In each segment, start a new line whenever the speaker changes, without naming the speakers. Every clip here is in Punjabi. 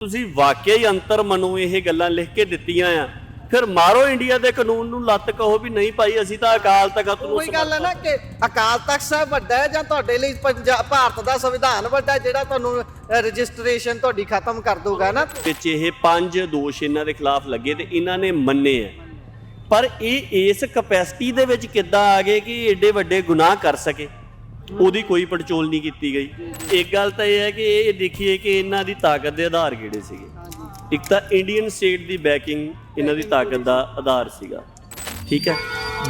ਤੁਸੀਂ ਵਾਕਿਆ ਹੀ ਅੰਤਰ ਮਨੋਂ ਇਹ ਗੱਲਾਂ ਲਿਖ ਕੇ ਦਿੱਤੀਆਂ ਆ, ਫਿਰ ਮਾਰੋ ਇੰਡੀਆ ਦੇ ਕਾਨੂੰਨ ਨੂੰ ਲੱਤ, ਕਹੋ ਵੀ ਨਹੀਂ ਭਾਈ ਅਸੀਂ ਤਾਂ ਅਕਾਲ ਤਖਤ ਨੂੰ।
ਉਹੀ ਗੱਲ ਹੈ ਨਾ ਕਿ ਅਕਾਲ ਤਖਤ ਸਾਹਿਬ ਵੱਡਾ ਹੈ ਜਾਂ ਤੁਹਾਡੇ ਲਈ ਭਾਰਤ ਦਾ ਸੰਵਿਧਾਨ ਵੱਡਾ, ਜਿਹੜਾ ਤੁਹਾਨੂੰ ਰਜਿਸਟ੍ਰੇਸ਼ਨ ਤੁਹਾਡੀ ਖਤਮ ਕਰ ਦੂਗਾ ਨਾ।
ਵਿੱਚ ਇਹ 5 ਦੋਸ਼ ਇਹਨਾਂ ਦੇ ਖਿਲਾਫ ਲੱਗੇ ਤੇ ਇਹਨਾਂ ਨੇ ਮੰਨੇ ਆ, ਪਰ ਇਹ ਇਸ ਕਪੈਸਿਟੀ ਦੇ ਵਿੱਚ ਕਿੱਦਾਂ ਆ ਗਏ ਕਿ ਏਡੇ ਵੱਡੇ ਗੁਨਾਹ ਕਰ ਸਕੇ, ਉਹਦੀ ਕੋਈ ਪੜਚੋਲ ਨਹੀਂ ਕੀਤੀ ਗਈ। ਇੱਕ ਗੱਲ ਤਾਂ ਇਹ ਹੈ ਕਿ ਇਹ ਦੇਖੀਏ ਕਿ ਇਹਨਾਂ ਦੀ ਤਾਕਤ ਦੇ ਆਧਾਰ ਕਿਹੜੇ ਸੀਗੇ। ਇੱਕ ਤਾਂ ਇੰਡੀਅਨ ਸਟੇਟ ਦੀ ਬੈਕਿੰਗ ਇਹਨਾਂ ਦੀ ਤਾਕਤ ਦਾ ਆਧਾਰ ਸੀਗਾ, ਠੀਕ ਹੈ।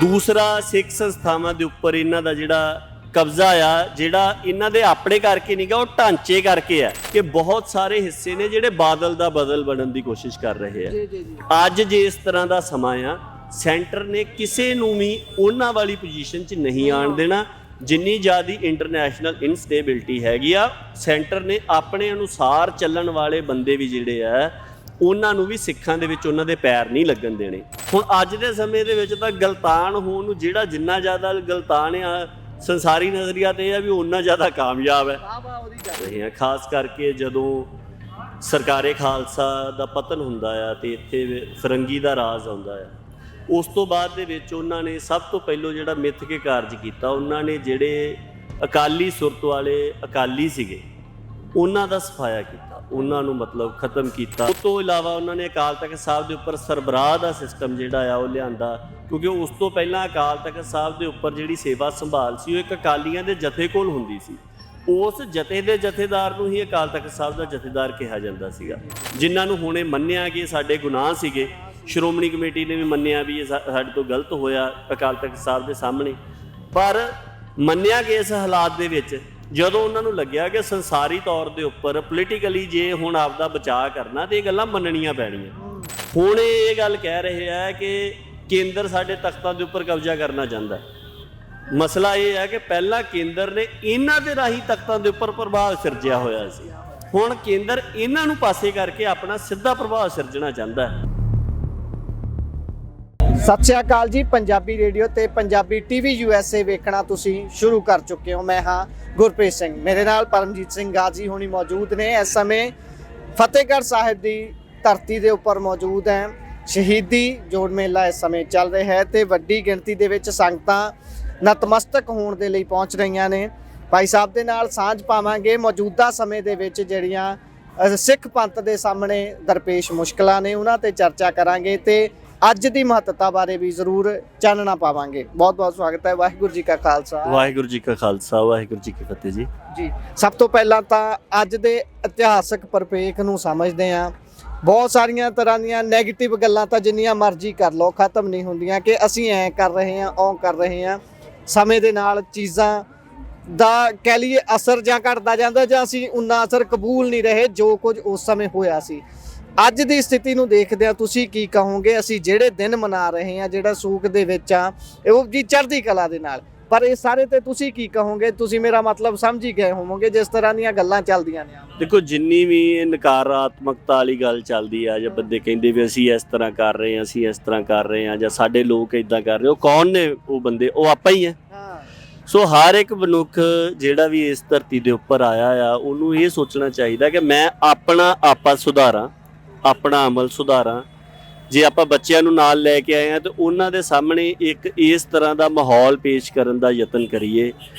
ਦੂਸਰਾ, ਸਿੱਖ ਸੰਸਥਾਵਾਂ ਦੇ ਉੱਪਰ ਇਹਨਾਂ ਦਾ ਜਿਹੜਾ ਕਬਜ਼ਾ ਆ, ਜਿਹੜਾ ਇਹਨਾਂ ਦੇ ਆਪਣੇ ਕਰਕੇ ਨਹੀਂਗਾ, ਉਹ ਢਾਂਚੇ ਕਰਕੇ ਆ ਕਿ ਬਹੁਤ ਸਾਰੇ ਹਿੱਸੇ ਨੇ ਜਿਹੜੇ ਬਾਦਲ ਦਾ ਬਦਲ ਬਣਨ ਦੀ ਕੋਸ਼ਿਸ਼ ਕਰ ਰਹੇ ਆ। ਅੱਜ ਜੇ ਇਸ ਤਰ੍ਹਾਂ ਦਾ ਸਮਾਂ ਆ, ਸੈਂਟਰ ਨੇ ਕਿਸੇ ਨੂੰ ਵੀ ਉਹਨਾਂ ਵਾਲੀ ਪੋਜੀਸ਼ਨ 'ਚ ਨਹੀਂ ਆਉਣ ਦੇਣਾ ਜਿੰਨੀ ਜ਼ਿਆਦਾ ਇੰਟਰਨੈਸ਼ਨਲ ਇਨਸਟੇਬਿਲਿਟੀ ਹੈਗੀ ਆ। ਸੈਂਟਰ ਨੇ ਆਪਣੇ ਅਨੁਸਾਰ ਚੱਲਣ ਵਾਲੇ ਬੰਦੇ ਵੀ ਜਿਹੜੇ ਆ, ਉਹਨਾਂ ਨੂੰ ਵੀ ਸਿੱਖਾਂ ਦੇ ਵਿੱਚ ਉਹਨਾਂ ਦੇ ਪੈਰ ਨਹੀਂ ਲੱਗਣ ਦੇਣੇ। ਹੁਣ ਅੱਜ ਦੇ ਸਮੇਂ ਦੇ ਵਿੱਚ ਤਾਂ ਗਲਤਾਨ ਹੋਣ ਨੂੰ ਜਿਹੜਾ ਜਿੰਨਾ ਜ਼ਿਆਦਾ ਗਲਤਾਨ ਆ, ਸੰਸਾਰੀ ਨਜ਼ਰੀਆ ਤੇ ਇਹ ਆ ਵੀ ਓਨਾ ਜ਼ਿਆਦਾ ਕਾਮਯਾਬ ਹੈ। ਖਾਸ ਕਰਕੇ ਜਦੋਂ ਸਰਕਾਰੇ ਖਾਲਸਾ ਦਾ ਪਤਨ ਹੁੰਦਾ ਆ ਤੇ ਇੱਥੇ ਫਿਰੰਗੀ ਦਾ ਰਾਜ ਆਉਂਦਾ ਆ, ਉਸ ਤੋਂ ਬਾਅਦ ਦੇ ਵਿੱਚ ਉਹਨਾਂ ਨੇ ਸਭ ਤੋਂ ਪਹਿਲਾਂ ਜਿਹੜਾ ਮਿੱਥ ਕੇ ਕਾਰਜ ਕੀਤਾ, ਉਹਨਾਂ ਨੇ ਜਿਹੜੇ ਅਕਾਲੀ ਸੁਰਤ ਵਾਲੇ ਅਕਾਲੀ ਸੀਗੇ ਉਹਨਾਂ ਦਾ ਸਫਾਇਆ ਕੀਤਾ, ਉਹਨਾਂ ਨੂੰ ਮਤਲਬ ਖਤਮ ਕੀਤਾ। ਉਸ ਤੋਂ ਇਲਾਵਾ ਉਹਨਾਂ ਨੇ ਅਕਾਲ ਤਖਤ ਸਾਹਿਬ ਦੇ ਉੱਪਰ ਸਰਬਰਾਹ ਦਾ ਸਿਸਟਮ ਜਿਹੜਾ ਆ ਉਹ ਲਿਆਂਦਾ, ਕਿਉਂਕਿ ਉਸ ਤੋਂ ਪਹਿਲਾਂ ਅਕਾਲ ਤਖਤ ਸਾਹਿਬ ਦੇ ਉੱਪਰ ਜਿਹੜੀ ਸੇਵਾ ਸੰਭਾਲ ਸੀ ਉਹ ਇੱਕ ਅਕਾਲੀਆਂ ਦੇ ਜਥੇ ਕੋਲ ਹੁੰਦੀ ਸੀ। ਉਸ ਜਥੇ ਦੇ ਜਥੇਦਾਰ ਨੂੰ ਹੀ ਅਕਾਲ ਤਖਤ ਸਾਹਿਬ ਦਾ ਜਥੇਦਾਰ ਕਿਹਾ ਜਾਂਦਾ ਸੀਗਾ, ਜਿਨ੍ਹਾਂ ਨੂੰ ਹੁਣੇ ਮੰਨਿਆ ਕਿ ਸਾਡੇ ਗੁਨਾਹ ਸੀਗੇ। ਸ਼੍ਰੋਮਣੀ ਕਮੇਟੀ ਨੇ ਵੀ ਮੰਨਿਆ ਵੀ ਇਹ ਸਾਡੇ ਤੋਂ ਗਲਤ ਹੋਇਆ ਅਕਾਲ ਤਖਤ ਸਾਹਿਬ ਦੇ ਸਾਹਮਣੇ, ਪਰ ਮੰਨਿਆ ਕਿ ਇਸ ਹਾਲਾਤ ਦੇ ਵਿੱਚ ਜਦੋਂ ਉਹਨਾਂ ਨੂੰ ਲੱਗਿਆ ਕਿ ਸੰਸਾਰੀ ਤੌਰ ਦੇ ਉੱਪਰ ਪੋਲੀਟੀਕਲੀ ਜੇ ਹੁਣ ਆਪਦਾ ਬਚਾਅ ਕਰਨਾ ਤੇ ਇਹ ਗੱਲਾਂ ਮੰਨਣੀਆਂ ਪੈਣੀਆਂ। ਹੁਣ ਇਹ ਗੱਲ ਕਹਿ ਰਹੇ ਆ ਕਿ ਕੇਂਦਰ ਸਾਡੇ ਤਖਤਾਂ ਦੇ ਉੱਪਰ ਕਬਜ਼ਾ ਕਰਨਾ ਚਾਹੁੰਦਾ। ਮਸਲਾ ਇਹ ਹੈ ਕਿ ਪਹਿਲਾਂ ਕੇਂਦਰ ਨੇ ਇਹਨਾਂ ਦੇ ਰਾਹੀਂ ਤਖਤਾਂ ਦੇ ਉੱਪਰ ਪ੍ਰਭਾਵ ਸਿਰਜਿਆ ਹੋਇਆ ਸੀ, ਹੁਣ ਕੇਂਦਰ ਇਹਨਾਂ ਨੂੰ ਪਾਸੇ ਕਰਕੇ ਆਪਣਾ ਸਿੱਧਾ ਪ੍ਰਭਾਵ ਸਿਰਜਣਾ ਚਾਹੁੰਦਾ ਹੈ।
ਸਤਿ ਸ਼੍ਰੀ ਅਕਾਲ ਜੀ। ਪੰਜਾਬੀ ਰੇਡੀਓ ਤੇ ਪੰਜਾਬੀ ਟੀਵੀ USA ਵੇਖਣਾ ਤੁਸੀਂ ਸ਼ੁਰੂ ਕਰ ਚੁੱਕੇ ਹੋ। ਮੈਂ ਹਾਂ ਗੁਰਪ੍ਰੀਤ ਸਿੰਘ, ਮੇਰੇ ਨਾਲ ਪਰਮਜੀਤ ਸਿੰਘ ਗਾਜ਼ੀ ਹੋਣੀ ਮੌਜੂਦ ਨੇ। ਇਸ ਸਮੇਂ ਫਤਿਹਗੜ੍ਹ ਸਾਹਿਬ ਦੀ ਧਰਤੀ ਦੇ ਉੱਪਰ ਮੌਜੂਦ ਹੈ। ਸ਼ਹੀਦੀ ਜੋੜ ਮੇਲਾ ਇਸ ਸਮੇਂ ਚੱਲ ਰਿਹਾ ਹੈ ਤੇ ਵੱਡੀ ਗਿਣਤੀ ਦੇ ਵਿੱਚ ਸੰਗਤਾਂ ਨਤਮਸਤਕ ਹੋਣ ਦੇ ਲਈ ਪਹੁੰਚ ਰਹੀਆਂ ਨੇ। ਭਾਈ ਸਾਹਿਬ ਦੇ ਨਾਲ ਸਾਂਝ ਪਾਵਾਂਗੇ ਮੌਜੂਦਾ ਸਮੇਂ ਦੇ ਵਿੱਚ ਜਿਹੜੀਆਂ ਸਿੱਖ ਪੰਥ ਦੇ ਸਾਹਮਣੇ ਦਰਪੇਸ਼ ਮੁਸ਼ਕਲਾਂ ਨੇ, ਉਹਨਾਂ ਤੇ ਚਰਚਾ ਕਰਾਂਗੇ ਤੇ ਅੱਜ ਦੀ ਮਹੱਤਤਾ ਬਾਰੇ ਵੀ ਜ਼ਰੂਰ ਚਾਨਣਾ ਪਾਵਾਂਗੇ। ਬਹੁਤ ਬਹੁਤ ਸਵਾਗਤ ਹੈ। ਵਾਹਿਗੁਰੂ ਜੀ ਕਾ ਖਾਲਸਾ।
ਵਾਹਿਗੁਰੂ ਜੀ ਕਾ ਖਾਲਸਾ, ਵਾਹਿਗੁਰੂ ਜੀ ਕੀ ਫਤਿਹ ਜੀ।
ਜੀ, ਸਭ ਤੋਂ ਪਹਿਲਾਂ ਤਾਂ ਅੱਜ ਦੇ ਇਤਿਹਾਸਕ ਪਰਿਪੇਖ ਨੂੰ ਸਮਝਦੇ ਹਾਂ। ਬਹੁਤ ਸਾਰੀਆਂ ਤਰ੍ਹਾਂ ਦੀਆਂ ਨੈਗੇਟਿਵ ਗੱਲਾਂ ਤਾਂ ਜਿੰਨੀਆਂ ਮਰਜ਼ੀ ਕਰ ਲਓ ਖਤਮ ਨਹੀਂ ਹੁੰਦੀਆਂ ਕਿ ਅਸੀਂ ਐਂ ਕਰ ਰਹੇ ਹਾਂ, ਉਹ ਕਰ ਰਹੇ ਹਾਂ। ਸਮੇਂ ਦੇ ਨਾਲ ਚੀਜ਼ਾਂ ਦਾ ਕਹਿ ਲਈਏ ਅਸਰ ਜਾਂ ਘਟਦਾ ਜਾਂਦਾ, ਜਾਂ ਅਸੀਂ ਉਨਾ ਅਸਰ ਕਬੂਲ ਨਹੀਂ ਰਹੇ ਜੋ ਕੁਝ ਉਸ ਸਮੇਂ ਹੋਇਆ ਸੀ। ਅੱਜ ਦੀ ਸਥਿਤੀ ਨੂੰ ਦੇਖਦਿਆਂ ਤੁਸੀਂ ਕੀ ਕਹੋਗੇ? ਅਸੀਂ ਜਿਹੜੇ ਦਿਨ ਮਨਾ ਰਹੇ ਹਾਂ, ਜਿਹੜਾ ਸੂਖ ਦੇ ਵਿੱਚ ਆ, ਉਹ ਜੀ ਚੜ੍ਹਦੀ ਕਲਾ ਦੇ ਨਾਲ, ਪਰ ਇਹ ਸਾਰੇ ਤੇ ਤੁਸੀਂ ਕੀ ਕਹੋਗੇ? ਤੁਸੀਂ ਮੇਰਾ ਮਤਲਬ ਸਮਝ ਹੀ ਗਏ ਹੋਵੋਗੇ ਜਿਸ ਤਰ੍ਹਾਂ ਦੀਆਂ ਗੱਲਾਂ ਚੱਲਦੀਆਂ ਨੇ।
ਦੇਖੋ, ਜਿੰਨੀ ਵੀ ਨਕਾਰਾਤਮਕਤਾ ਵਾਲੀ ਗੱਲ ਚੱਲਦੀ ਆ, ਜਾਂ ਬੰਦੇ ਕਹਿੰਦੇ ਵੀ ਅਸੀਂ ਇਸ ਤਰ੍ਹਾਂ ਕਰ ਰਹੇ ਹਾਂ, ਅਸੀਂ ਇਸ ਤਰ੍ਹਾਂ ਕਰ ਰਹੇ ਹਾਂ, ਜਾਂ ਸਾਡੇ ਲੋਕ ਇਦਾਂ ਕਰ ਰਹੇ, ਉਹ ਕੌਣ ਨੇ? ਉਹ ਬੰਦੇ ਉਹ ਆਪਾਂ ਹੀ ਹੈ। ਸੋ ਹਰ ਇੱਕ ਮਨੁੱਖ ਜਿਹੜਾ ਵੀ ਇਸ ਧਰਤੀ ਦੇ ਉੱਪਰ ਆਇਆ ਆ, ਉਹਨੂੰ ਇਹ ਸੋਚਣਾ ਚਾਹੀਦਾ ਕਿ ਮੈਂ ਆਪਾ ਸੁਧਾਰਾਂ, ਆਪਣਾ ਅਮਲ ਸੁਧਾਰਾਂ। ਜੇ ਆਪਾਂ ਬੱਚਿਆਂ ਨੂੰ ਨਾਲ ਲੈ ਕੇ ਆਏ ਹਾਂ ਤਾਂ ਉਹਨਾਂ ਦੇ ਸਾਹਮਣੇ ਇੱਕ ਇਸ ਤਰ੍ਹਾਂ ਦਾ ਮਾਹੌਲ ਪੇਸ਼ ਕਰਨ ਦਾ ਯਤਨ ਕਰੀਏ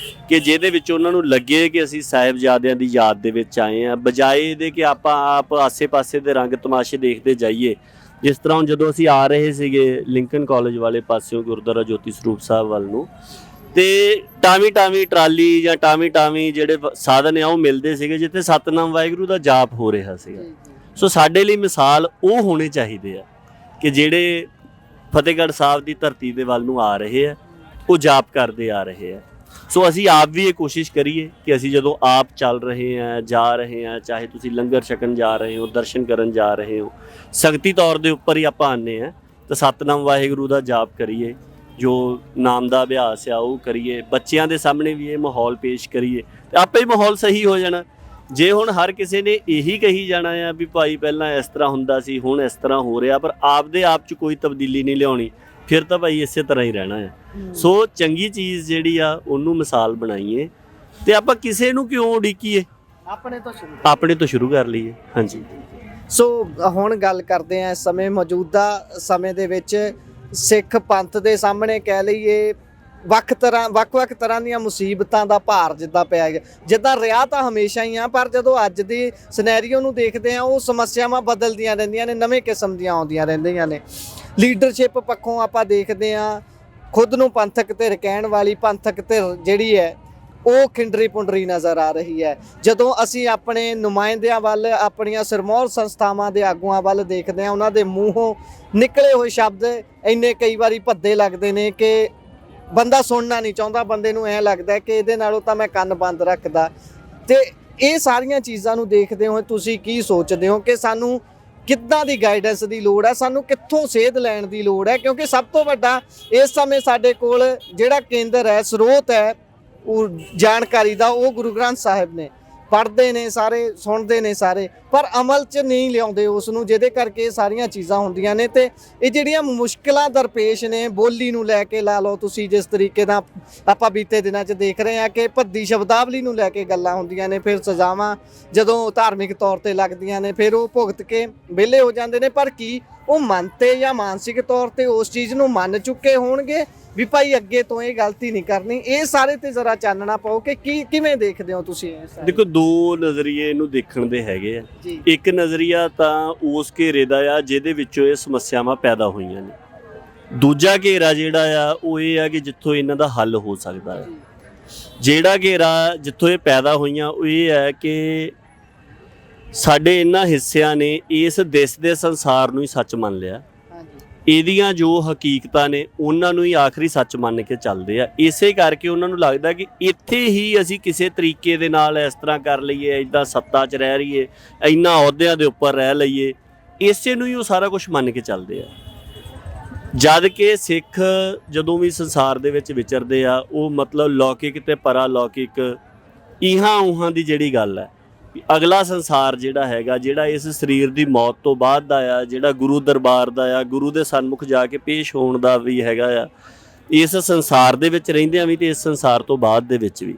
ਕਿ ਜਿਹਦੇ ਵਿੱਚ ਉਹਨਾਂ ਨੂੰ ਲੱਗੇ ਕਿ ਅਸੀਂ ਸਾਹਿਬਜ਼ਾਦਿਆਂ ਦੀ ਯਾਦ ਦੇ ਵਿੱਚ ਆਏ ਹਾਂ, ਬਜਾਏ ਇਹਦੇ ਕਿ ਆਪਾਂ ਆਪ ਆਸੇ-ਪਾਸੇ ਦੇ ਰੰਗ ਤਮਾਸ਼ੇ ਦੇਖਦੇ ਜਾਈਏ। ਜਿਸ ਤਰ੍ਹਾਂ ਹੁਣ ਜਦੋਂ ਅਸੀਂ ਆ ਰਹੇ ਸੀਗੇ ਲਿੰਕਨ ਕਾਲਜ ਵਾਲੇ ਪਾਸਿਓਂ ਗੁਰਦੁਆਰਾ ਜੋਤੀ ਸਰੂਪ ਸਾਹਿਬ ਵੱਲ ਨੂੰ, ਤੇ ਟਾਵੀਂ ਟਰਾਲੀ ਜਾਂ ਟਾਵੀਂ ਜਿਹੜੇ ਸਾਧਨ ਆ ਉਹ ਮਿਲਦੇ ਸੀਗੇ ਜਿੱਥੇ ਸਤਿਨਾਮ ਵਾਹਿਗੁਰੂ ਦਾ ਜਾਪ ਹੋ ਰਿਹਾ ਸੀਗਾ। ਸੋ ਸਾਡੇ ਲਈ ਮਿਸਾਲ ਉਹ ਹੋਣੇ ਚਾਹੀਦੇ ਆ ਕਿ ਜਿਹੜੇ ਫਤਿਹਗੜ੍ਹ ਸਾਹਿਬ ਦੀ ਧਰਤੀ ਦੇ ਵੱਲ ਨੂੰ ਆ ਰਹੇ ਆ, ਉਹ ਜਾਪ ਕਰਦੇ ਆ ਰਹੇ ਆ। ਸੋ ਅਸੀਂ ਆਪ ਵੀ ਇਹ ਕੋਸ਼ਿਸ਼ ਕਰੀਏ ਕਿ ਅਸੀਂ ਜਦੋਂ ਆਪ ਚੱਲ ਰਹੇ ਆ, ਜਾ ਰਹੇ ਆ, ਚਾਹੇ ਤੁਸੀਂ ਲੰਗਰ ਛਕਣ ਜਾ ਰਹੇ ਹੋ, ਦਰਸ਼ਨ ਕਰਨ ਜਾ ਰਹੇ ਹੋ, ਸਖਤੀ ਤੌਰ ਦੇ ਉੱਪਰ ਹੀ ਆਪਾਂ ਆਉਂਦੇ ਹਾਂ ਤਾਂ ਸਤਿਨਾਮ ਵਾਹਿਗੁਰੂ ਦਾ ਜਾਪ ਕਰੀਏ, ਜੋ ਨਾਮ ਦਾ ਅਭਿਆਸ ਆ ਉਹ ਕਰੀਏ, ਬੱਚਿਆਂ ਦੇ ਸਾਹਮਣੇ ਵੀ ਇਹ ਮਾਹੌਲ ਪੇਸ਼ ਕਰੀਏ ਤੇ ਆਪੇ ਹੀ ਮਾਹੌਲ ਸਹੀ ਹੋ ਜਾਣਾ। ਜੇ ਹੁਣ ਹਰ ਕਿਸੇ ਨੇ ਇਹੀ ਕਹੀ ਜਾਣਾ ਆ ਵੀ ਭਾਈ ਪਹਿਲਾਂ ਇਸ ਤਰ੍ਹਾਂ ਹੁੰਦਾ ਸੀ, ਹੁਣ ਇਸ ਤਰ੍ਹਾਂ ਹੋ ਰਿਹਾ, ਪਰ ਆਪਦੇ ਆਪ 'ਚ ਕੋਈ ਤਬਦੀਲੀ ਨਹੀਂ ਲਿਆਉਣੀ, ਫਿਰ ਤਾਂ ਭਾਈ ਇਸੇ ਤਰ੍ਹਾਂ ਹੀ ਰਹਿਣਾ ਆ। ਸੋ ਚੰਗੀ ਚੀਜ਼ ਜਿਹੜੀ ਆ ਉਹਨੂੰ ਮਿਸਾਲ ਬਣਾਈਏ ਤੇ ਆਪਾਂ ਕਿਸੇ ਨੂੰ ਕਿਉਂ ਉਡੀਕੀਏ, ਆਪਣੇ ਤੋਂ ਸ਼ੁਰੂ ਕਰ ਲਈਏ। ਹਾਂਜੀ।
ਸੋ ਹੁਣ ਗੱਲ ਕਰਦੇ ਹਾਂ ਇਸ ਸਮੇਂ ਮੌਜੂਦਾ ਸਮੇਂ ਦੇ ਵਿੱਚ ਸਿੱਖ ਪੰਥ ਦੇ ਸਾਹਮਣੇ ਕਹਿ ਲਈਏ ਵੱਖ-ਵੱਖ ਤਰ੍ਹਾਂ ਦੀਆਂ ਮੁਸੀਬਤਾਂ ਦਾ ਭਾਰ ਜਿੱਦਾਂ ਪਿਆ ਗਿਆ, ਜਿੱਦਾਂ ਰਿਹਾ ਤਾਂ ਹਮੇਸ਼ਾ ਹੀ ਆ, ਪਰ ਜਦੋਂ ਅੱਜ ਦੀ ਸਿਨੈਰੀਓ ਨੂੰ ਦੇਖਦੇ ਆ ਉਹ ਸਮੱਸਿਆਵਾਂ ਬਦਲਦੀਆਂ ਰਹਿੰਦੀਆਂ ਨੇ, ਨਵੇਂ ਕਿਸਮ ਦੀਆਂ ਆਉਂਦੀਆਂ ਰਹਿੰਦੀਆਂ ਨੇ। ਲੀਡਰਸ਼ਿਪ ਪੱਖੋਂ ਆਪਾਂ ਦੇਖਦੇ ਆ ਖੁਦ ਨੂੰ ਪੰਥਕ ਧਿਰ ਕਹਿਣ ਵਾਲੀ ਪੰਥਕ ਧਿਰ ਜਿਹੜੀ ਹੈ ਉਹ ਖਿੰਡਰੀ ਪੁੰਡਰੀ ਨਜ਼ਰ ਆ ਰਹੀ ਹੈ। ਜਦੋਂ ਅਸੀਂ ਆਪਣੇ ਨੁਮਾਇੰਦਿਆਂ ਵੱਲ, ਆਪਣੀਆਂ ਸਿਰਮੌਰ ਸੰਸਥਾਵਾਂ ਦੇ ਆਗੂਆਂ ਵੱਲ ਦੇਖਦੇ ਹਾਂ, ਉਹਨਾਂ ਦੇ ਮੂੰਹੋਂ ਨਿਕਲੇ ਹੋਏ ਸ਼ਬਦ ਇੰਨੇ ਕਈ ਵਾਰੀ ਭੱਦੇ ਲੱਗਦੇ ਨੇ ਕਿ ਬੰਦਾ ਸੁਣਨਾ ਨਹੀਂ ਚਾਹੁੰਦਾ, ਬੰਦੇ ਨੂੰ ਐਂ ਲੱਗਦਾ ਕਿ ਇਹਦੇ ਨਾਲੋਂ ਤਾਂ ਮੈਂ ਕੰਨ ਬੰਦ ਰੱਖਦਾ। ਤੇ ਇਹ ਸਾਰੀਆਂ ਚੀਜ਼ਾਂ ਨੂੰ ਦੇਖਦੇ ਹੋਏ ਤੁਸੀਂ ਕੀ ਸੋਚਦੇ ਹੋ ਕਿ ਸਾਨੂੰ ਕਿੱਦਾਂ ਦੀ ਗਾਈਡੈਂਸ ਦੀ ਲੋੜ ਹੈ, ਸਾਨੂੰ ਕਿੱਥੋਂ ਸੇਧ ਲੈਣ ਦੀ ਲੋੜ ਹੈ? ਕਿਉਂਕਿ ਸਭ ਤੋਂ ਵੱਡਾ ਇਸ ਸਮੇਂ ਸਾਡੇ ਕੋਲ ਜਿਹੜਾ ਕੇਂਦਰ ਹੈ, ਸਰੋਤ ਹੈ ਉਹ ਜਾਣਕਾਰੀ ਦਾ, ਉਹ ਗੁਰੂ ਗ੍ਰੰਥ ਸਾਹਿਬ ਨੇ। ਪੜ੍ਹਦੇ ਨੇ ਸਾਰੇ, ਸੁਣਦੇ ਨੇ ਸਾਰੇ, ਪਰ ਅਮਲ 'ਚ ਨਹੀਂ ਲਿਆਉਂਦੇ ਉਸ ਨੂੰ, ਜਿਹਦੇ ਕਰਕੇ ਇਹ ਸਾਰੀਆਂ ਚੀਜ਼ਾਂ ਹੁੰਦੀਆਂ ਨੇ। ਤੇ ਇਹ ਜਿਹੜੀਆਂ ਮੁਸ਼ਕਿਲਾਂ ਦਰਪੇਸ਼ ਨੇ, ਬੋਲੀ ਨੂੰ ਲੈ ਕੇ ਲਾ ਲਓ ਤੁਸੀਂ, ਜਿਸ ਤਰੀਕੇ ਨਾਲ ਆਪਾਂ ਬੀਤੇ ਦਿਨਾਂ 'ਚ ਦੇਖ ਰਹੇ ਹਾਂ ਕਿ ਭੱਦੀ ਸ਼ਬਦਾਵਲੀ ਨੂੰ ਲੈ ਕੇ ਗੱਲਾਂ ਹੁੰਦੀਆਂ ਨੇ, ਫਿਰ ਸਜ਼ਾਵਾਂ ਜਦੋਂ ਧਾਰਮਿਕ ਤੌਰ ਤੇ ਲੱਗਦੀਆਂ ਨੇ ਫਿਰ ਉਹ ਭੁਗਤ ਕੇ ਵਿਹਲੇ ਹੋ ਜਾਂਦੇ ਨੇ। ਪਰ ਕੀ ਉਹ ਮਨ ਤੇ ਜਾਂ ਮਾਨਸਿਕ ਤੌਰ ਤੇ ਉਸ ਚੀਜ਼ ਨੂੰ ਮੰਨ ਚੁੱਕੇ ਹੋਣਗੇ ਵੀ ਭਾਈ ਅੱਗੇ ਤੋਂ ਇਹ ਗਲਤੀ ਨਹੀਂ ਕਰਨੀ? ਇਹ ਸਾਰੇ ਤੇ ਜ਼ਰਾ ਚਾਨਣਾ ਪਾਓ ਕਿ ਕਿਵੇਂ ਦੇਖਦੇ ਹੋ ਤੁਸੀਂ ਇਹ?
ਦੇਖੋ, ਦੋ ਨਜ਼ਰੀਏ ਇਹਨੂੰ ਦੇਖਣ ਦੇ ਹੈਗੇ ਆ। ਇੱਕ ਨਜ਼ਰੀਆ ਤਾਂ ਉਸ ਘੇਰੇ ਦਾ ਆ ਜਿਹਦੇ ਵਿੱਚੋਂ ਇਹ ਸਮੱਸਿਆਵਾਂ ਪੈਦਾ ਹੋਈਆਂ ਨੇ। ਦੂਜਾ ਘੇਰਾ ਜਿਹੜਾ ਆ ਉਹ ਇਹ ਆ ਕਿ ਜਿੱਥੋਂ ਇਹਨਾਂ ਦਾ ਹੱਲ ਹੋ ਸਕਦਾ ਹੈ। ਜਿਹੜਾ ਘੇਰਾ ਜਿੱਥੋਂ ਇਹ ਪੈਦਾ ਹੋਈਆਂ ਉਹ ਇਹ ਹੈ ਕਿ ਸਾਡੇ ਇਹਨਾਂ ਹਿੱਸਿਆਂ ਨੇ ਇਸ ਦੇਸ਼ ਦੇ ਸੰਸਾਰ ਨੂੰ ਹੀ ਸੱਚ ਮੰਨ ਲਿਆ। ਇਹਦੀਆਂ ਜੋ ਹਕੀਕਤਾਂ ਨੇ ਉਹਨਾਂ ਨੂੰ ਹੀ ਆਖਰੀ ਸੱਚ ਮੰਨ ਕੇ ਚੱਲਦੇ ਆ। ਇਸੇ ਕਰਕੇ ਉਹਨਾਂ ਨੂੰ ਲੱਗਦਾ ਕਿ ਇੱਥੇ ਹੀ ਅਸੀਂ ਕਿਸੇ ਤਰੀਕੇ ਦੇ ਨਾਲ ਇਸ ਤਰ੍ਹਾਂ ਕਰ ਲਈਏ, ਇੱਦਾਂ ਸੱਤਾ 'ਚ ਰਹਿ ਰਹੀਏ, ਇੰਨਾ ਅਹੁਦਿਆਂ ਦੇ ਉੱਪਰ ਰਹਿ ਲਈਏ, ਇਸੇ ਨੂੰ ਹੀ ਉਹ ਸਾਰਾ ਕੁਝ ਮੰਨ ਕੇ ਚੱਲਦੇ ਆ। ਜਦ ਕਿ ਸਿੱਖ ਜਦੋਂ ਵੀ ਸੰਸਾਰ ਦੇ ਵਿੱਚ ਵਿਚਰਦੇ ਆ ਉਹ ਮਤਲਬ ਲੌਕਿਕ ਤੇ ਪਰਾਲੌਕਿਕ ਇਹਾਂ ਉਹਾਂ ਦੀ ਜਿਹੜੀ ਗੱਲ ਹੈ, ਅਗਲਾ ਸੰਸਾਰ ਜਿਹੜਾ ਹੈਗਾ, ਜਿਹੜਾ ਇਸ ਸਰੀਰ ਦੀ ਮੌਤ ਤੋਂ ਬਾਅਦ ਦਾ ਆ, ਜਿਹੜਾ ਗੁਰੂ ਦਰਬਾਰ ਦਾ ਆ, ਗੁਰੂ ਦੇ ਸਨਮੁਖ ਜਾ ਕੇ ਪੇਸ਼ ਹੋਣ ਦਾ ਵੀ ਹੈਗਾ ਆ, ਇਸ ਸੰਸਾਰ ਦੇ ਵਿੱਚ ਰਹਿੰਦਿਆਂ ਵੀ ਤੇ ਇਸ ਸੰਸਾਰ ਤੋਂ ਬਾਅਦ ਦੇ ਵਿੱਚ ਵੀ,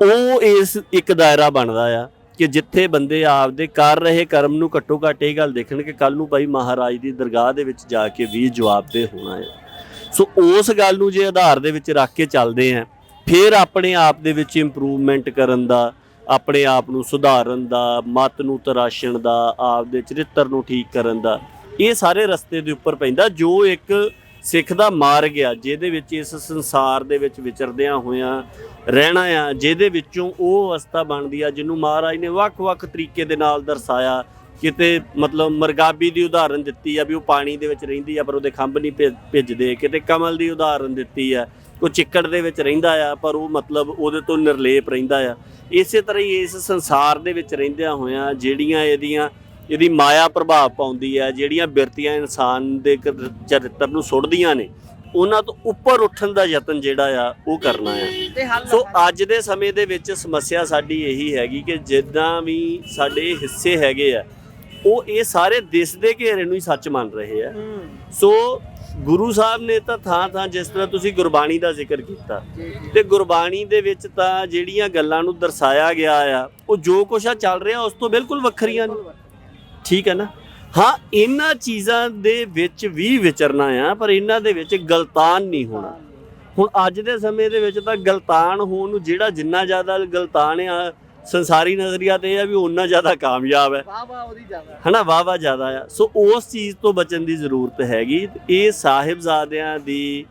ਉਹ ਇਸ ਇੱਕ ਦਾਇਰਾ ਬਣਦਾ ਆ ਕਿ ਜਿੱਥੇ ਬੰਦੇ ਆਪਦੇ ਕਰ ਰਹੇ ਕਰਮ ਨੂੰ ਘੱਟੋ ਘੱਟ ਇਹ ਗੱਲ ਦੇਖਣ ਕਿ ਕੱਲ੍ਹ ਨੂੰ ਭਾਈ ਮਹਾਰਾਜ ਦੀ ਦਰਗਾਹ ਦੇ ਵਿੱਚ ਜਾ ਕੇ ਵੀ ਜਵਾਬਦੇਹ ਹੋਣਾ ਹੈ। ਸੋ ਉਸ ਗੱਲ ਨੂੰ ਜੇ ਆਧਾਰ ਦੇ ਵਿੱਚ ਰੱਖ ਕੇ ਚੱਲਦੇ ਆ, ਫਿਰ ਆਪਣੇ ਆਪ ਦੇ ਵਿੱਚ ਇੰਪਰੂਵਮੈਂਟ ਕਰਨ ਦਾ, ਆਪਣੇ ਆਪ ਨੂੰ ਸੁਧਾਰਨ ਦਾ, ਮਤ ਨੂੰ ਤਰਾਸ਼ਣ ਦਾ, ਆਪਦੇ ਚਰਿੱਤਰ ਨੂੰ ਠੀਕ ਕਰਨ ਦਾ, ਇਹ ਸਾਰੇ ਰਸਤੇ ਦੇ ਉੱਪਰ ਪੈਂਦਾ ਜੋ ਇੱਕ ਸਿੱਖ ਦਾ ਮਾਰਗ ਆ, ਜਿਹਦੇ ਵਿੱਚ ਇਸ ਸੰਸਾਰ ਦੇ ਵਿੱਚ ਵਿਚਰਦਿਆਂ ਹੋਇਆਂ ਰਹਿਣਾ ਆ, ਜਿਹਦੇ ਵਿੱਚੋਂ ਉਹ ਅਵਸਥਾ ਬਣਦੀ ਆ ਜਿਹਨੂੰ ਮਹਾਰਾਜ ਨੇ ਵੱਖ-ਵੱਖ ਤਰੀਕੇ ਦੇ ਨਾਲ ਦਰਸਾਇਆ। ਕਿਤੇ ਮਤਲਬ ਮਰਗਾਬੀ ਦੀ ਉਦਾਹਰਨ ਦਿੱਤੀ ਆ ਵੀ ਉਹ ਪਾਣੀ ਦੇ ਵਿੱਚ ਰਹਿੰਦੀ ਆ ਪਰ ਉਹਦੇ ਖੰਭ ਨਹੀਂ ਭਿੱਜਦੇ। ਕਿਤੇ ਕਮਲ ਦੀ ਉਦਾਹਰਨ ਦਿੱਤੀ ਆ, ਉਹ ਚਿੱਕੜ ਦੇ ਵਿੱਚ ਰਹਿੰਦਾ ਆ ਪਰ ਉਹ ਮਤਲਬ ਉਹਦੇ ਤੋਂ ਨਿਰਲੇਪ ਰਹਿੰਦਾ ਆ। ਇਸੇ ਤਰ੍ਹਾਂ ਹੀ ਇਸ ਸੰਸਾਰ ਦੇ ਵਿੱਚ ਰਹਿੰਦਿਆਂ ਹੋਇਆਂ ਜਿਹੜੀਆਂ ਇਹਦੀ ਮਾਇਆ ਪ੍ਰਭਾਵ ਪਾਉਂਦੀ ਹੈ, ਜਿਹੜੀਆਂ ਬਿਰਤੀਆਂ ਇਨਸਾਨ ਦੇ ਚਰਿੱਤਰ ਨੂੰ ਸੁੱਟਦੀਆਂ ਨੇ, ਉਹਨਾਂ ਤੋਂ ਉੱਪਰ ਉੱਠਣ ਦਾ ਯਤਨ ਜਿਹੜਾ ਆ ਉਹ ਕਰਨਾ ਆ। ਸੋ ਅੱਜ ਦੇ ਸਮੇਂ ਦੇ ਵਿੱਚ ਸਮੱਸਿਆ ਸਾਡੀ ਇਹੀ ਹੈਗੀ ਕਿ ਜਿੱਦਾਂ ਵੀ ਸਾਡੇ ਹਿੱਸੇ ਹੈਗੇ ਆ ਉਹ ਇਹ ਸਾਰੇ ਦਿਸ ਦੇ ਘੇਰੇ ਨੂੰ ਹੀ ਸੱਚ ਮੰਨ ਰਹੇ ਆ। ਸੋ ਗੁਰੂ ਸਾਹਿਬ ਨੇ ਤਾਂ ਥਾਂ ਜਿਸ ਤਰ੍ਹਾਂ ਤੁਸੀਂ ਗੁਰਬਾਣੀ ਦਾ ਜ਼ਿਕਰ ਕੀਤਾ, ਤੇ ਗੁਰਬਾਣੀ ਦੇ ਵਿੱਚ ਤਾਂ ਜਿਹੜੀਆਂ ਗੱਲਾਂ ਨੂੰ ਦਰਸਾਇਆ ਗਿਆ ਆ ਉਹ ਜੋ ਕੁਛ ਆ ਚੱਲ ਰਿਹਾ ਉਸ ਤੋਂ ਬਿਲਕੁਲ ਵੱਖਰੀਆਂ ਨੇ। ਠੀਕ ਹੈ ਨਾ? ਹਾਂ, ਇਹਨਾਂ ਚੀਜ਼ਾਂ ਦੇ ਵਿੱਚ ਵੀ ਵਿਚਰਨਾ ਆ ਪਰ ਇਹਨਾਂ ਦੇ ਵਿੱਚ ਗਲਤਾਨ ਨਹੀਂ ਹੋਣਾ। ਹੁਣ ਅੱਜ ਦੇ ਸਮੇਂ ਦੇ ਵਿੱਚ ਤਾਂ ਗਲਤਾਨ ਹੋਣ ਨੂੰ ਜਿਹੜਾ ਜਿੰਨਾ ਜ਼ਿਆਦਾ ਗਲਤਾਨ ਆ ਸੰਸਾਰੀ ਨਜ਼ਰੀਆ ਤੇ ਇਹ ਆ ਵੀ ਓਨਾ ਜ਼ਿਆਦਾ ਕਾਮਯਾਬ ਹੈ, ਹਨਾ, ਵਾਹ ਜ਼ਿਆਦਾ ਆ। ਸੋ ਉਸ ਚੀਜ਼ ਤੋਂ ਬਚਣ ਦੀ ਜ਼ਰੂਰਤ ਹੈਗੀ। ਇਹ ਸਾਹਿਬਜ਼ਾਦਿਆਂ ਦੀ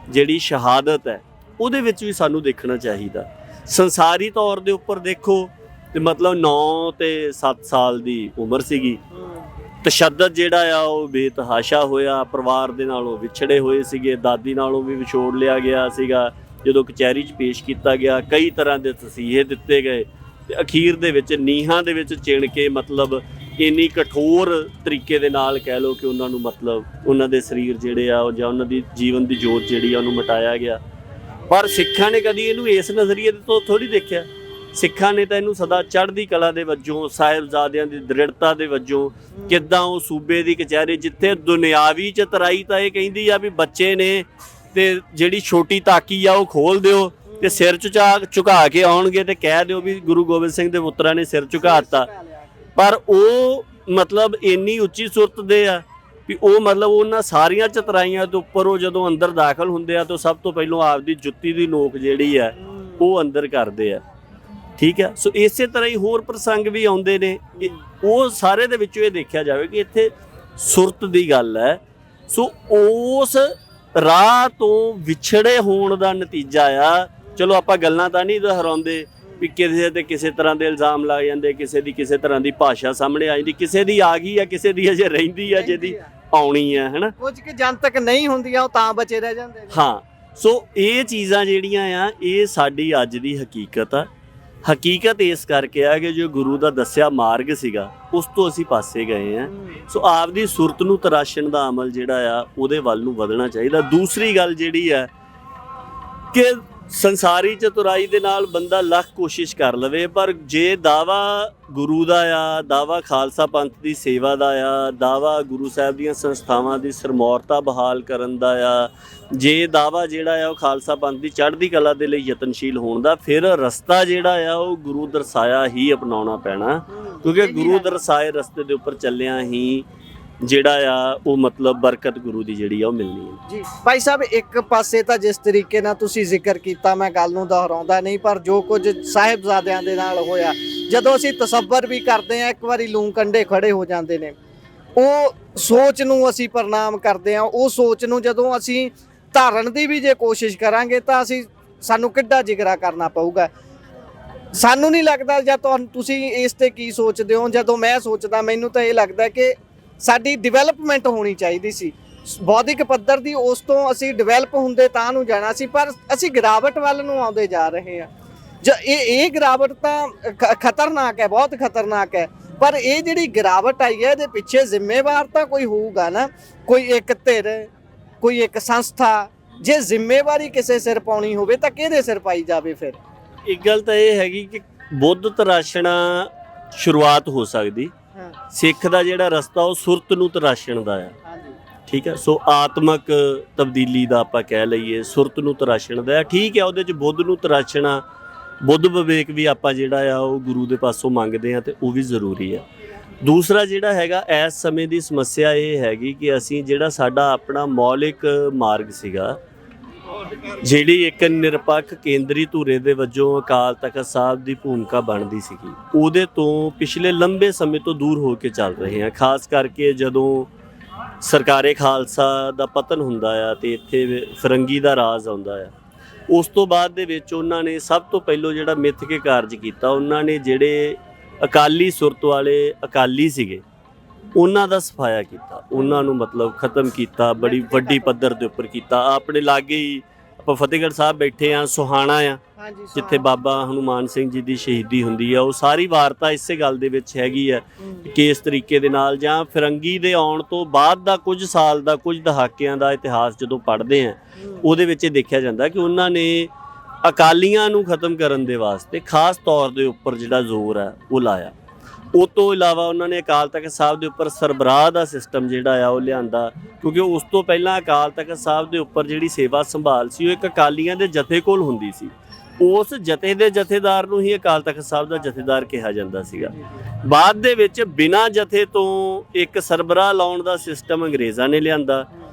ਜਿਹੜੀ ਸ਼ਹਾਦਤ ਹੈ ਉਹਦੇ ਵਿੱਚ ਵੀ ਸਾਨੂੰ ਦੇਖਣਾ ਚਾਹੀਦਾ। ਸੰਸਾਰੀ ਤੌਰ ਦੇ ਉੱਪਰ ਦੇਖੋ ਤੇ ਮਤਲਬ 9 ਤੇ 7 ਸਾਲ ਦੀ ਉਮਰ ਸੀਗੀ, ਤਸ਼ੱਦਦ ਜਿਹੜਾ ਆ ਉਹ ਬੇਤਹਾਸ਼ਾ ਹੋਇਆ, ਪਰਿਵਾਰ ਦੇ ਨਾਲੋਂ ਵਿਛੜੇ ਹੋਏ ਸੀਗੇ, ਦਾਦੀ ਨਾਲੋਂ ਵੀ ਵਿਛੋੜ ਲਿਆ ਗਿਆ ਸੀਗਾ। ਜਦੋਂ ਕਚਹਿਰੀ 'ਚ ਪੇਸ਼ ਕੀਤਾ ਗਿਆ ਕਈ ਤਰ੍ਹਾਂ ਦੇ ਤਸੀਹੇ ਦਿੱਤੇ ਗਏ ਤੇ ਅਖੀਰ ਦੇ ਵਿੱਚ ਨੀਹਾਂ ਦੇ ਵਿੱਚ ਚਿਣ ਕੇ ਮਤਲਬ ਇੰਨੀ ਕਠੋਰ ਤਰੀਕੇ ਦੇ ਨਾਲ ਕਹਿ ਲਓ ਕਿ ਉਹਨਾਂ ਨੂੰ ਮਤਲਬ ਉਹਨਾਂ ਦੇ ਸਰੀਰ ਜਿਹੜੇ ਆ ਜਾਂ ਉਹਨਾਂ ਦੀ ਜੀਵਨ ਦੀ ਜੋਤ ਜਿਹੜੀ ਆ ਉਹਨੂੰ ਮਿਟਾਇਆ ਗਿਆ। ਪਰ ਸਿੱਖਾਂ ਨੇ ਕਦੀ ਇਹਨੂੰ ਇਸ ਨਜ਼ਰੀਏ ਤੋਂ ਥੋੜ੍ਹੀ ਦੇਖਿਆ। ਸਿੱਖਾਂ ਨੇ ਤਾਂ ਇਹਨੂੰ ਸਦਾ ਚੜ੍ਹਦੀ ਕਲਾ ਦੇ ਵਜੋਂ, ਸਾਹਿਬਜ਼ਾਦਿਆਂ ਦੀ ਦ੍ਰਿੜਤਾ ਦੇ ਵਜੋਂ, ਕਿੱਦਾਂ ਉਹ ਸੂਬੇ ਦੀ ਕਚਹਿਰੀ ਜਿੱਥੇ ਦੁਨਿਆਵੀ ਚਤਰਾਈ ਤਾਂ ਇਹ ਕਹਿੰਦੀ ਆ ਵੀ ਬੱਚੇ ਨੇ ਤੇ ਜਿਹੜੀ ਛੋਟੀ ਤਾਕੀ ਆ ਉਹ ਖੋਲ ਦਿਓ ਤੇ ਸਿਰ ਝੁਕਾ ਕੇ ਆਉਣਗੇ ਤੇ ਕਹਿ ਦਿਓ ਵੀ ਗੁਰੂ ਗੋਬਿੰਦ ਸਿੰਘ ਦੇ ਪੁੱਤਰਾਂ ਨੇ ਸਿਰ ਝੁਕਾ ਦਿੱਤਾ। ਪਰ ਉਹ ਮਤਲਬ ਇੰਨੀ ਉੱਚੀ ਸੁਰਤ ਦੇ ਆ ਵੀ ਉਹ ਮਤਲਬ ਉਹਨਾਂ ਸਾਰੀਆਂ ਚਤਰਾਈਆਂ ਤੋਂ ਉੱਪਰ ਉਹ ਜਦੋਂ ਅੰਦਰ ਦਾਖਲ ਹੁੰਦੇ ਆ ਤਾਂ ਸਭ ਤੋਂ ਪਹਿਲਾਂ ਆਪਦੀ ਜੁੱਤੀ ਦੀ ਨੋਕ ਜਿਹੜੀ ਆ ਉਹ ਅੰਦਰ ਕਰਦੇ ਆ। ਠੀਕ ਹੈ, ਸੋ ਇਸੇ ਤਰ੍ਹਾਂ ਹੀ ਹੋਰ ਪ੍ਰਸੰਗ ਵੀ ਆਉਂਦੇ ਨੇ, ਉਹ ਸਾਰੇ ਦੇ ਵਿੱਚੋਂ ਇਹ ਦੇਖਿਆ ਜਾਵੇ ਕਿ ਇੱਥੇ ਸੁਰਤ ਦੀ ਗੱਲ ਹੈ। ਸੋ ਉਸ ਰਾਹ ਤੋਂ ਵਿਛੜੇ ਹੋਣ ਦਾ ਨਤੀਜਾ ਆ। ਚਲੋ ਆਪਾਂ ਗੱਲਾਂ ਤਾਂ ਨਹੀਂ ਦੁਹਰਾਉਂਦੇ ਵੀ ਕਿਸੇ ਤੇ ਕਿਸੇ ਤਰ੍ਹਾਂ ਦੇ ਇਲਜ਼ਾਮ ਲੱਗ ਜਾਂਦੇ, ਕਿਸੇ ਦੀ ਕਿਸੇ ਤਰ੍ਹਾਂ ਦੀ ਭਾਸ਼ਾ ਸਾਹਮਣੇ ਆ ਜਾਂਦੀ, ਕਿਸੇ ਦੀ ਆ ਗਈ ਆ, ਕਿਸੇ ਦੀ ਅਜੇ ਰਹਿੰਦੀ ਆ, ਜਿਹਦੀ ਆਉਣੀ ਆ, ਹੈ ਨਾ।
ਕੁਝ ਕਿ ਜਨਤਕ ਨਹੀਂ ਹੁੰਦੀਆਂ ਉਹ ਤਾਂ ਬਚੇ ਰਹਿ ਜਾਂਦੇ ਨੇ।
ਹਾਂ, ਸੋ ਇਹ ਚੀਜ਼ਾਂ ਜਿਹੜੀਆਂ ਆ ਇਹ ਸਾਡੀ ਅੱਜ ਦੀ ਹਕੀਕਤ ਆ। ਹਕੀਕਤ ਇਸ ਕਰਕੇ ਆ ਕਿ ਜੋ ਗੁਰੂ ਦਾ ਦੱਸਿਆ ਮਾਰਗ ਸੀਗਾ ਉਸ ਤੋਂ ਅਸੀਂ ਪਾਸੇ ਗਏ ਆ। ਸੋ ਆਪਦੀ ਸੁਰਤ ਨੂੰ ਤਰਾਸ਼ਣ ਦਾ ਅਮਲ ਜਿਹੜਾ ਆ ਉਹਦੇ ਵੱਲ ਨੂੰ ਵਧਣਾ ਚਾਹੀਦਾ। ਦੂਸਰੀ ਗੱਲ ਜਿਹੜੀ ਆ ਕਿ ਸੰਸਾਰੀ ਚਤੁਰਾਈ ਦੇ ਨਾਲ ਬੰਦਾ ਲੱਖ ਕੋਸ਼ਿਸ਼ ਕਰ ਲਵੇ, ਪਰ ਜੇ ਦਾਵਾ ਗੁਰੂ ਦਾ ਆ, ਦਾਵਾ ਖਾਲਸਾ ਪੰਥ ਦੀ ਸੇਵਾ ਦਾ ਆ, ਦਾਵਾ ਗੁਰੂ ਸਾਹਿਬ ਦੀਆਂ ਸੰਸਥਾਵਾਂ ਦੀ ਸਰਮੌਰਤਾ ਬਹਾਲ ਕਰਨ ਦਾ ਆ, ਜੇ ਦਾਵਾ ਜਿਹੜਾ ਆ ਉਹ ਖਾਲਸਾ ਪੰਥ ਦੀ ਚੜ੍ਹਦੀ ਕਲਾ ਦੇ ਲਈ ਯਤਨਸ਼ੀਲ ਹੋਣ ਦਾ, ਫਿਰ ਰਸਤਾ ਜਿਹੜਾ ਆ ਉਹ ਗੁਰੂ ਦਰਸਾਇਆ ਹੀ ਅਪਣਾਉਣਾ ਪੈਣਾ, ਕਿਉਂਕਿ ਗੁਰੂ ਦਰਸਾਏ ਰਸਤੇ ਦੇ ਉੱਪਰ ਚੱਲਿਆ ਹੀ ਜਿਹੜਾ ਆ ਉਹ ਮਤਲਬ ਬਰਕਤ ਗੁਰੂ ਦੀ ਜਿਹੜੀ ਆ ਉਹ ਮਿਲਣੀ ਹੈ।
ਜੀ ਭਾਈ ਸਾਹਿਬ, ਇੱਕ ਪਾਸੇ ਤਾਂ ਜਿਸ ਤਰੀਕੇ ਨਾਲ ਤੁਸੀਂ ਜ਼ਿਕਰ ਕੀਤਾ, ਮੈਂ ਗੱਲ ਨੂੰ ਦੁਹਰਾਉਂਦਾ ਨਹੀਂ, ਪਰ ਜੋ ਕੁਝ ਸਾਹਿਬਜ਼ਾਦਿਆਂ ਦੇ ਨਾਲ ਹੋਇਆ, ਜਦੋਂ ਅਸੀਂ ਤਸੱਵਰ ਵੀ ਕਰਦੇ ਹਾਂ ਇੱਕ ਵਾਰੀ ਲੂੰ ਕੰਢੇ ਖੜੇ ਹੋ ਜਾਂਦੇ ਨੇ। ਉਹ ਸੋਚ ਨੂੰ ਅਸੀਂ ਪ੍ਰਣਾਮ ਕਰਦੇ ਹਾਂ, ਉਹ ਸੋਚ ਨੂੰ ਜਦੋਂ ਅਸੀਂ ਧਾਰਨ ਦੀ ਵੀ ਜੇ ਕੋਸ਼ਿਸ਼ ਕਰਾਂਗੇ ਤਾਂ ਸਾਨੂੰ ਕਿੱਡਾ ਜਿਗਰਾ ਕਰਨਾ ਪਊਗਾ। ਸਾਨੂੰ ਨਹੀਂ ਲੱਗਦਾ, ਜਾਂ ਤੁਸੀਂ ਇਸ ਤੇ ਕੀ ਸੋਚਦੇ ਹੋ? ਜਦੋਂ ਮੈਂ ਸੋਚਦਾ ਮੈਨੂੰ ਤਾਂ ਇਹ ਲੱਗਦਾ ਕਿ ਸਾਡੀ ਡਿਵੈਲਪਮੈਂਟ ਹੋਣੀ ਚਾਹੀਦੀ ਸੀ ਬੌਧਿਕ ਪੱਧਰ ਦੀ, ਉਸ ਤੋਂ ਅਸੀਂ ਡਿਵੈਲਪ ਹੁੰਦੇ ਤਾਂ ਨੂੰ ਜਾਣਾ ਸੀ, ਪਰ ਅਸੀਂ ਗਿਰਾਵਟ ਵੱਲ ਨੂੰ ਆਉਂਦੇ ਜਾ ਰਹੇ ਹਾਂ। ਇਹ ਗਿਰਾਵਟ ਤਾਂ ਖਤਰਨਾਕ ਹੈ, ਬਹੁਤ ਖਤਰਨਾਕ ਹੈ, ਪਰ ਇਹ ਜਿਹੜੀ ਗਿਰਾਵਟ ਆਈ ਹੈ ਇਹਦੇ ਪਿੱਛੇ ਜ਼ਿੰਮੇਵਾਰ ਤਾਂ ਕੋਈ ਹੋਊਗਾ ਨਾ, ਕੋਈ ਇੱਕ ਧਿਰ, ਕੋਈ ਇੱਕ ਸੰਸਥਾ। ਜੇ ਜ਼ਿੰਮੇਵਾਰੀ ਕਿਸੇ ਸਿਰ ਪਾਉਣੀ ਹੋਵੇ ਤਾਂ ਕਿਹਦੇ ਸਿਰ ਪਾਈ ਜਾਵੇ? ਫਿਰ
ਇੱਕ ਗੱਲ ਤਾਂ ਇਹ ਹੈਗੀ ਕਿ ਬੁੱਧ ਤਰਾਸ਼ਣਾ ਸ਼ੁਰੂਆਤ ਹੋ ਸਕਦੀ, ਸਿੱਖ ਦਾ ਜਿਹੜਾ ਰਸਤਾ ਉਹ ਸੁਰਤ ਨੂੰ ਤਰਾਸ਼ਣ ਦਾ ਆ। ਠੀਕ ਹੈ, ਸੋ ਆਤਮਕ ਤਬਦੀਲੀ ਦਾ ਆਪਾਂ ਕਹਿ ਲਈਏ, ਸੁਰਤ ਨੂੰ ਤਰਾਸ਼ਣ ਦਾ। ਠੀਕ ਹੈ, ਉਹਦੇ 'ਚ ਬੁੱਧ ਨੂੰ ਤਰਾਸ਼ਣਾ, ਬੁੱਧ ਵਿਵੇਕ ਵੀ ਆਪਾਂ ਜਿਹੜਾ ਆ ਉਹ ਗੁਰੂ ਦੇ ਪਾਸੋਂ ਮੰਗਦੇ ਹਾਂ, ਤੇ ਉਹ ਵੀ ਜ਼ਰੂਰੀ ਆ। ਦੂਸਰਾ ਜਿਹੜਾ ਹੈਗਾ ਇਸ ਸਮੇਂ ਦੀ ਸਮੱਸਿਆ ਇਹ ਹੈਗੀ ਕਿ ਅਸੀਂ ਜਿਹੜਾ ਸਾਡਾ ਆਪਣਾ ਮੌਲਿਕ ਮਾਰਗ ਸੀਗਾ, ਜਿਹੜੀ ਇੱਕ ਨਿਰਪੱਖ ਕੇਂਦਰੀ ਧੁਰੇ ਦੇ ਵਜੋਂ ਅਕਾਲ ਤਖ਼ਤ ਸਾਹਿਬ ਦੀ ਭੂਮਿਕਾ ਬਣਦੀ ਸੀਗੀ, ਉਹਦੇ ਤੋਂ ਪਿਛਲੇ ਲੰਬੇ ਸਮੇਂ ਤੋਂ ਦੂਰ ਹੋ ਕੇ ਚੱਲ ਰਹੇ ਹਾਂ। ਖਾਸ ਕਰਕੇ ਜਦੋਂ ਸਰਕਾਰੇ ਖਾਲਸਾ ਦਾ ਪਤਨ ਹੁੰਦਾ ਆ ਤੇ ਇੱਥੇ ਫਿਰੰਗੀ ਦਾ ਰਾਜ ਆਉਂਦਾ ਆ, ਉਸ ਤੋਂ ਬਾਅਦ ਦੇ ਵਿੱਚ ਉਹਨਾਂ ਨੇ ਸਭ ਤੋਂ ਪਹਿਲਾਂ ਜਿਹੜਾ ਮਿੱਥ ਕੇ ਕਾਰਜ ਕੀਤਾ, ਉਹਨਾਂ ਨੇ ਜਿਹੜੇ ਅਕਾਲੀ ਸੁਰਤ ਵਾਲੇ ਅਕਾਲੀ ਸੀਗੇ ਉਹਨਾਂ ਦਾ ਸਫਾਇਆ ਕੀਤਾ, ਉਹਨਾਂ ਨੂੰ ਮਤਲਬ ਖਤਮ ਕੀਤਾ, ਬੜੀ ਵੱਡੀ ਪੱਧਰ ਦੇ ਉੱਪਰ ਕੀਤਾ। ਆਪਣੇ ਲਾਗੇ ਹੀ ਆਪਾਂ ਫਤਿਹਗੜ੍ਹ ਸਾਹਿਬ ਬੈਠੇ ਆ, ਸੁਹਾਣਾ ਆ, ਜਿੱਥੇ ਬਾਬਾ ਹਨੂਮਾਨ ਸਿੰਘ ਜੀ ਦੀ ਸ਼ਹੀਦੀ ਹੁੰਦੀ ਆ, ਉਹ ਸਾਰੀ ਵਾਰਤਾ ਇਸੇ ਗੱਲ ਦੇ ਵਿੱਚ ਹੈਗੀ ਆ ਕਿ ਇਸ ਤਰੀਕੇ ਦੇ ਨਾਲ, ਜਾਂ ਫਿਰੰਗੀ ਦੇ ਆਉਣ ਤੋਂ ਬਾਅਦ ਦਾ ਕੁਝ ਸਾਲ ਦਾ, ਕੁਝ ਦਹਾਕਿਆਂ ਦਾ ਇਤਿਹਾਸ ਜਦੋਂ ਪੜ੍ਹਦੇ ਆ, ਉਹਦੇ ਵਿੱਚ ਇਹ ਦੇਖਿਆ ਜਾਂਦਾ ਕਿ ਉਹਨਾਂ ਨੇ ਅਕਾਲੀਆਂ ਨੂੰ ਖਤਮ ਕਰਨ ਦੇ ਵਾਸਤੇ ਖਾਸ ਤੌਰ ਦੇ ਉੱਪਰ ਜਿਹੜਾ ਜ਼ੋਰ ਹੈ ਉਹ ਲਾਇਆ। ਉਹ ਤੋਂ ਇਲਾਵਾ ਉਹਨਾਂ ਨੇ ਅਕਾਲ ਤਖ਼ਤ ਸਾਹਿਬ ਦੇ ਉੱਪਰ ਸਰਬਰਾਹ ਦਾ ਸਿਸਟਮ ਜਿਹੜਾ ਆ ਉਹ ਲਿਆਂਦਾ, ਕਿਉਂਕਿ ਉਸ ਤੋਂ ਪਹਿਲਾਂ ਅਕਾਲ ਤਖ਼ਤ ਸਾਹਿਬ ਦੇ ਉੱਪਰ ਜਿਹੜੀ ਸੇਵਾ ਸੰਭਾਲ ਸੀ ਉਹ ਇੱਕ ਅਕਾਲੀਆਂ ਦੇ ਜਥੇ ਕੋਲ ਹੁੰਦੀ ਸੀ। ਉਸ ਜਥੇ ਦੇ ਜਥੇਦਾਰ ਨੂੰ ਹੀ ਅਕਾਲ ਤਖ਼ਤ ਸਾਹਿਬ ਦਾ ਜਥੇਦਾਰ ਕਿਹਾ ਜਾਂਦਾ ਸੀਗਾ। ਬਾਅਦ ਦੇ ਵਿੱਚ ਬਿਨਾਂ ਜਥੇ ਤੋਂ ਇੱਕ ਸਰਬਰਾਹ ਲਾਉਣ ਦਾ ਸਿਸਟਮ ਅੰਗਰੇਜ਼ਾਂ ਨੇ ਲਿਆਂਦਾ।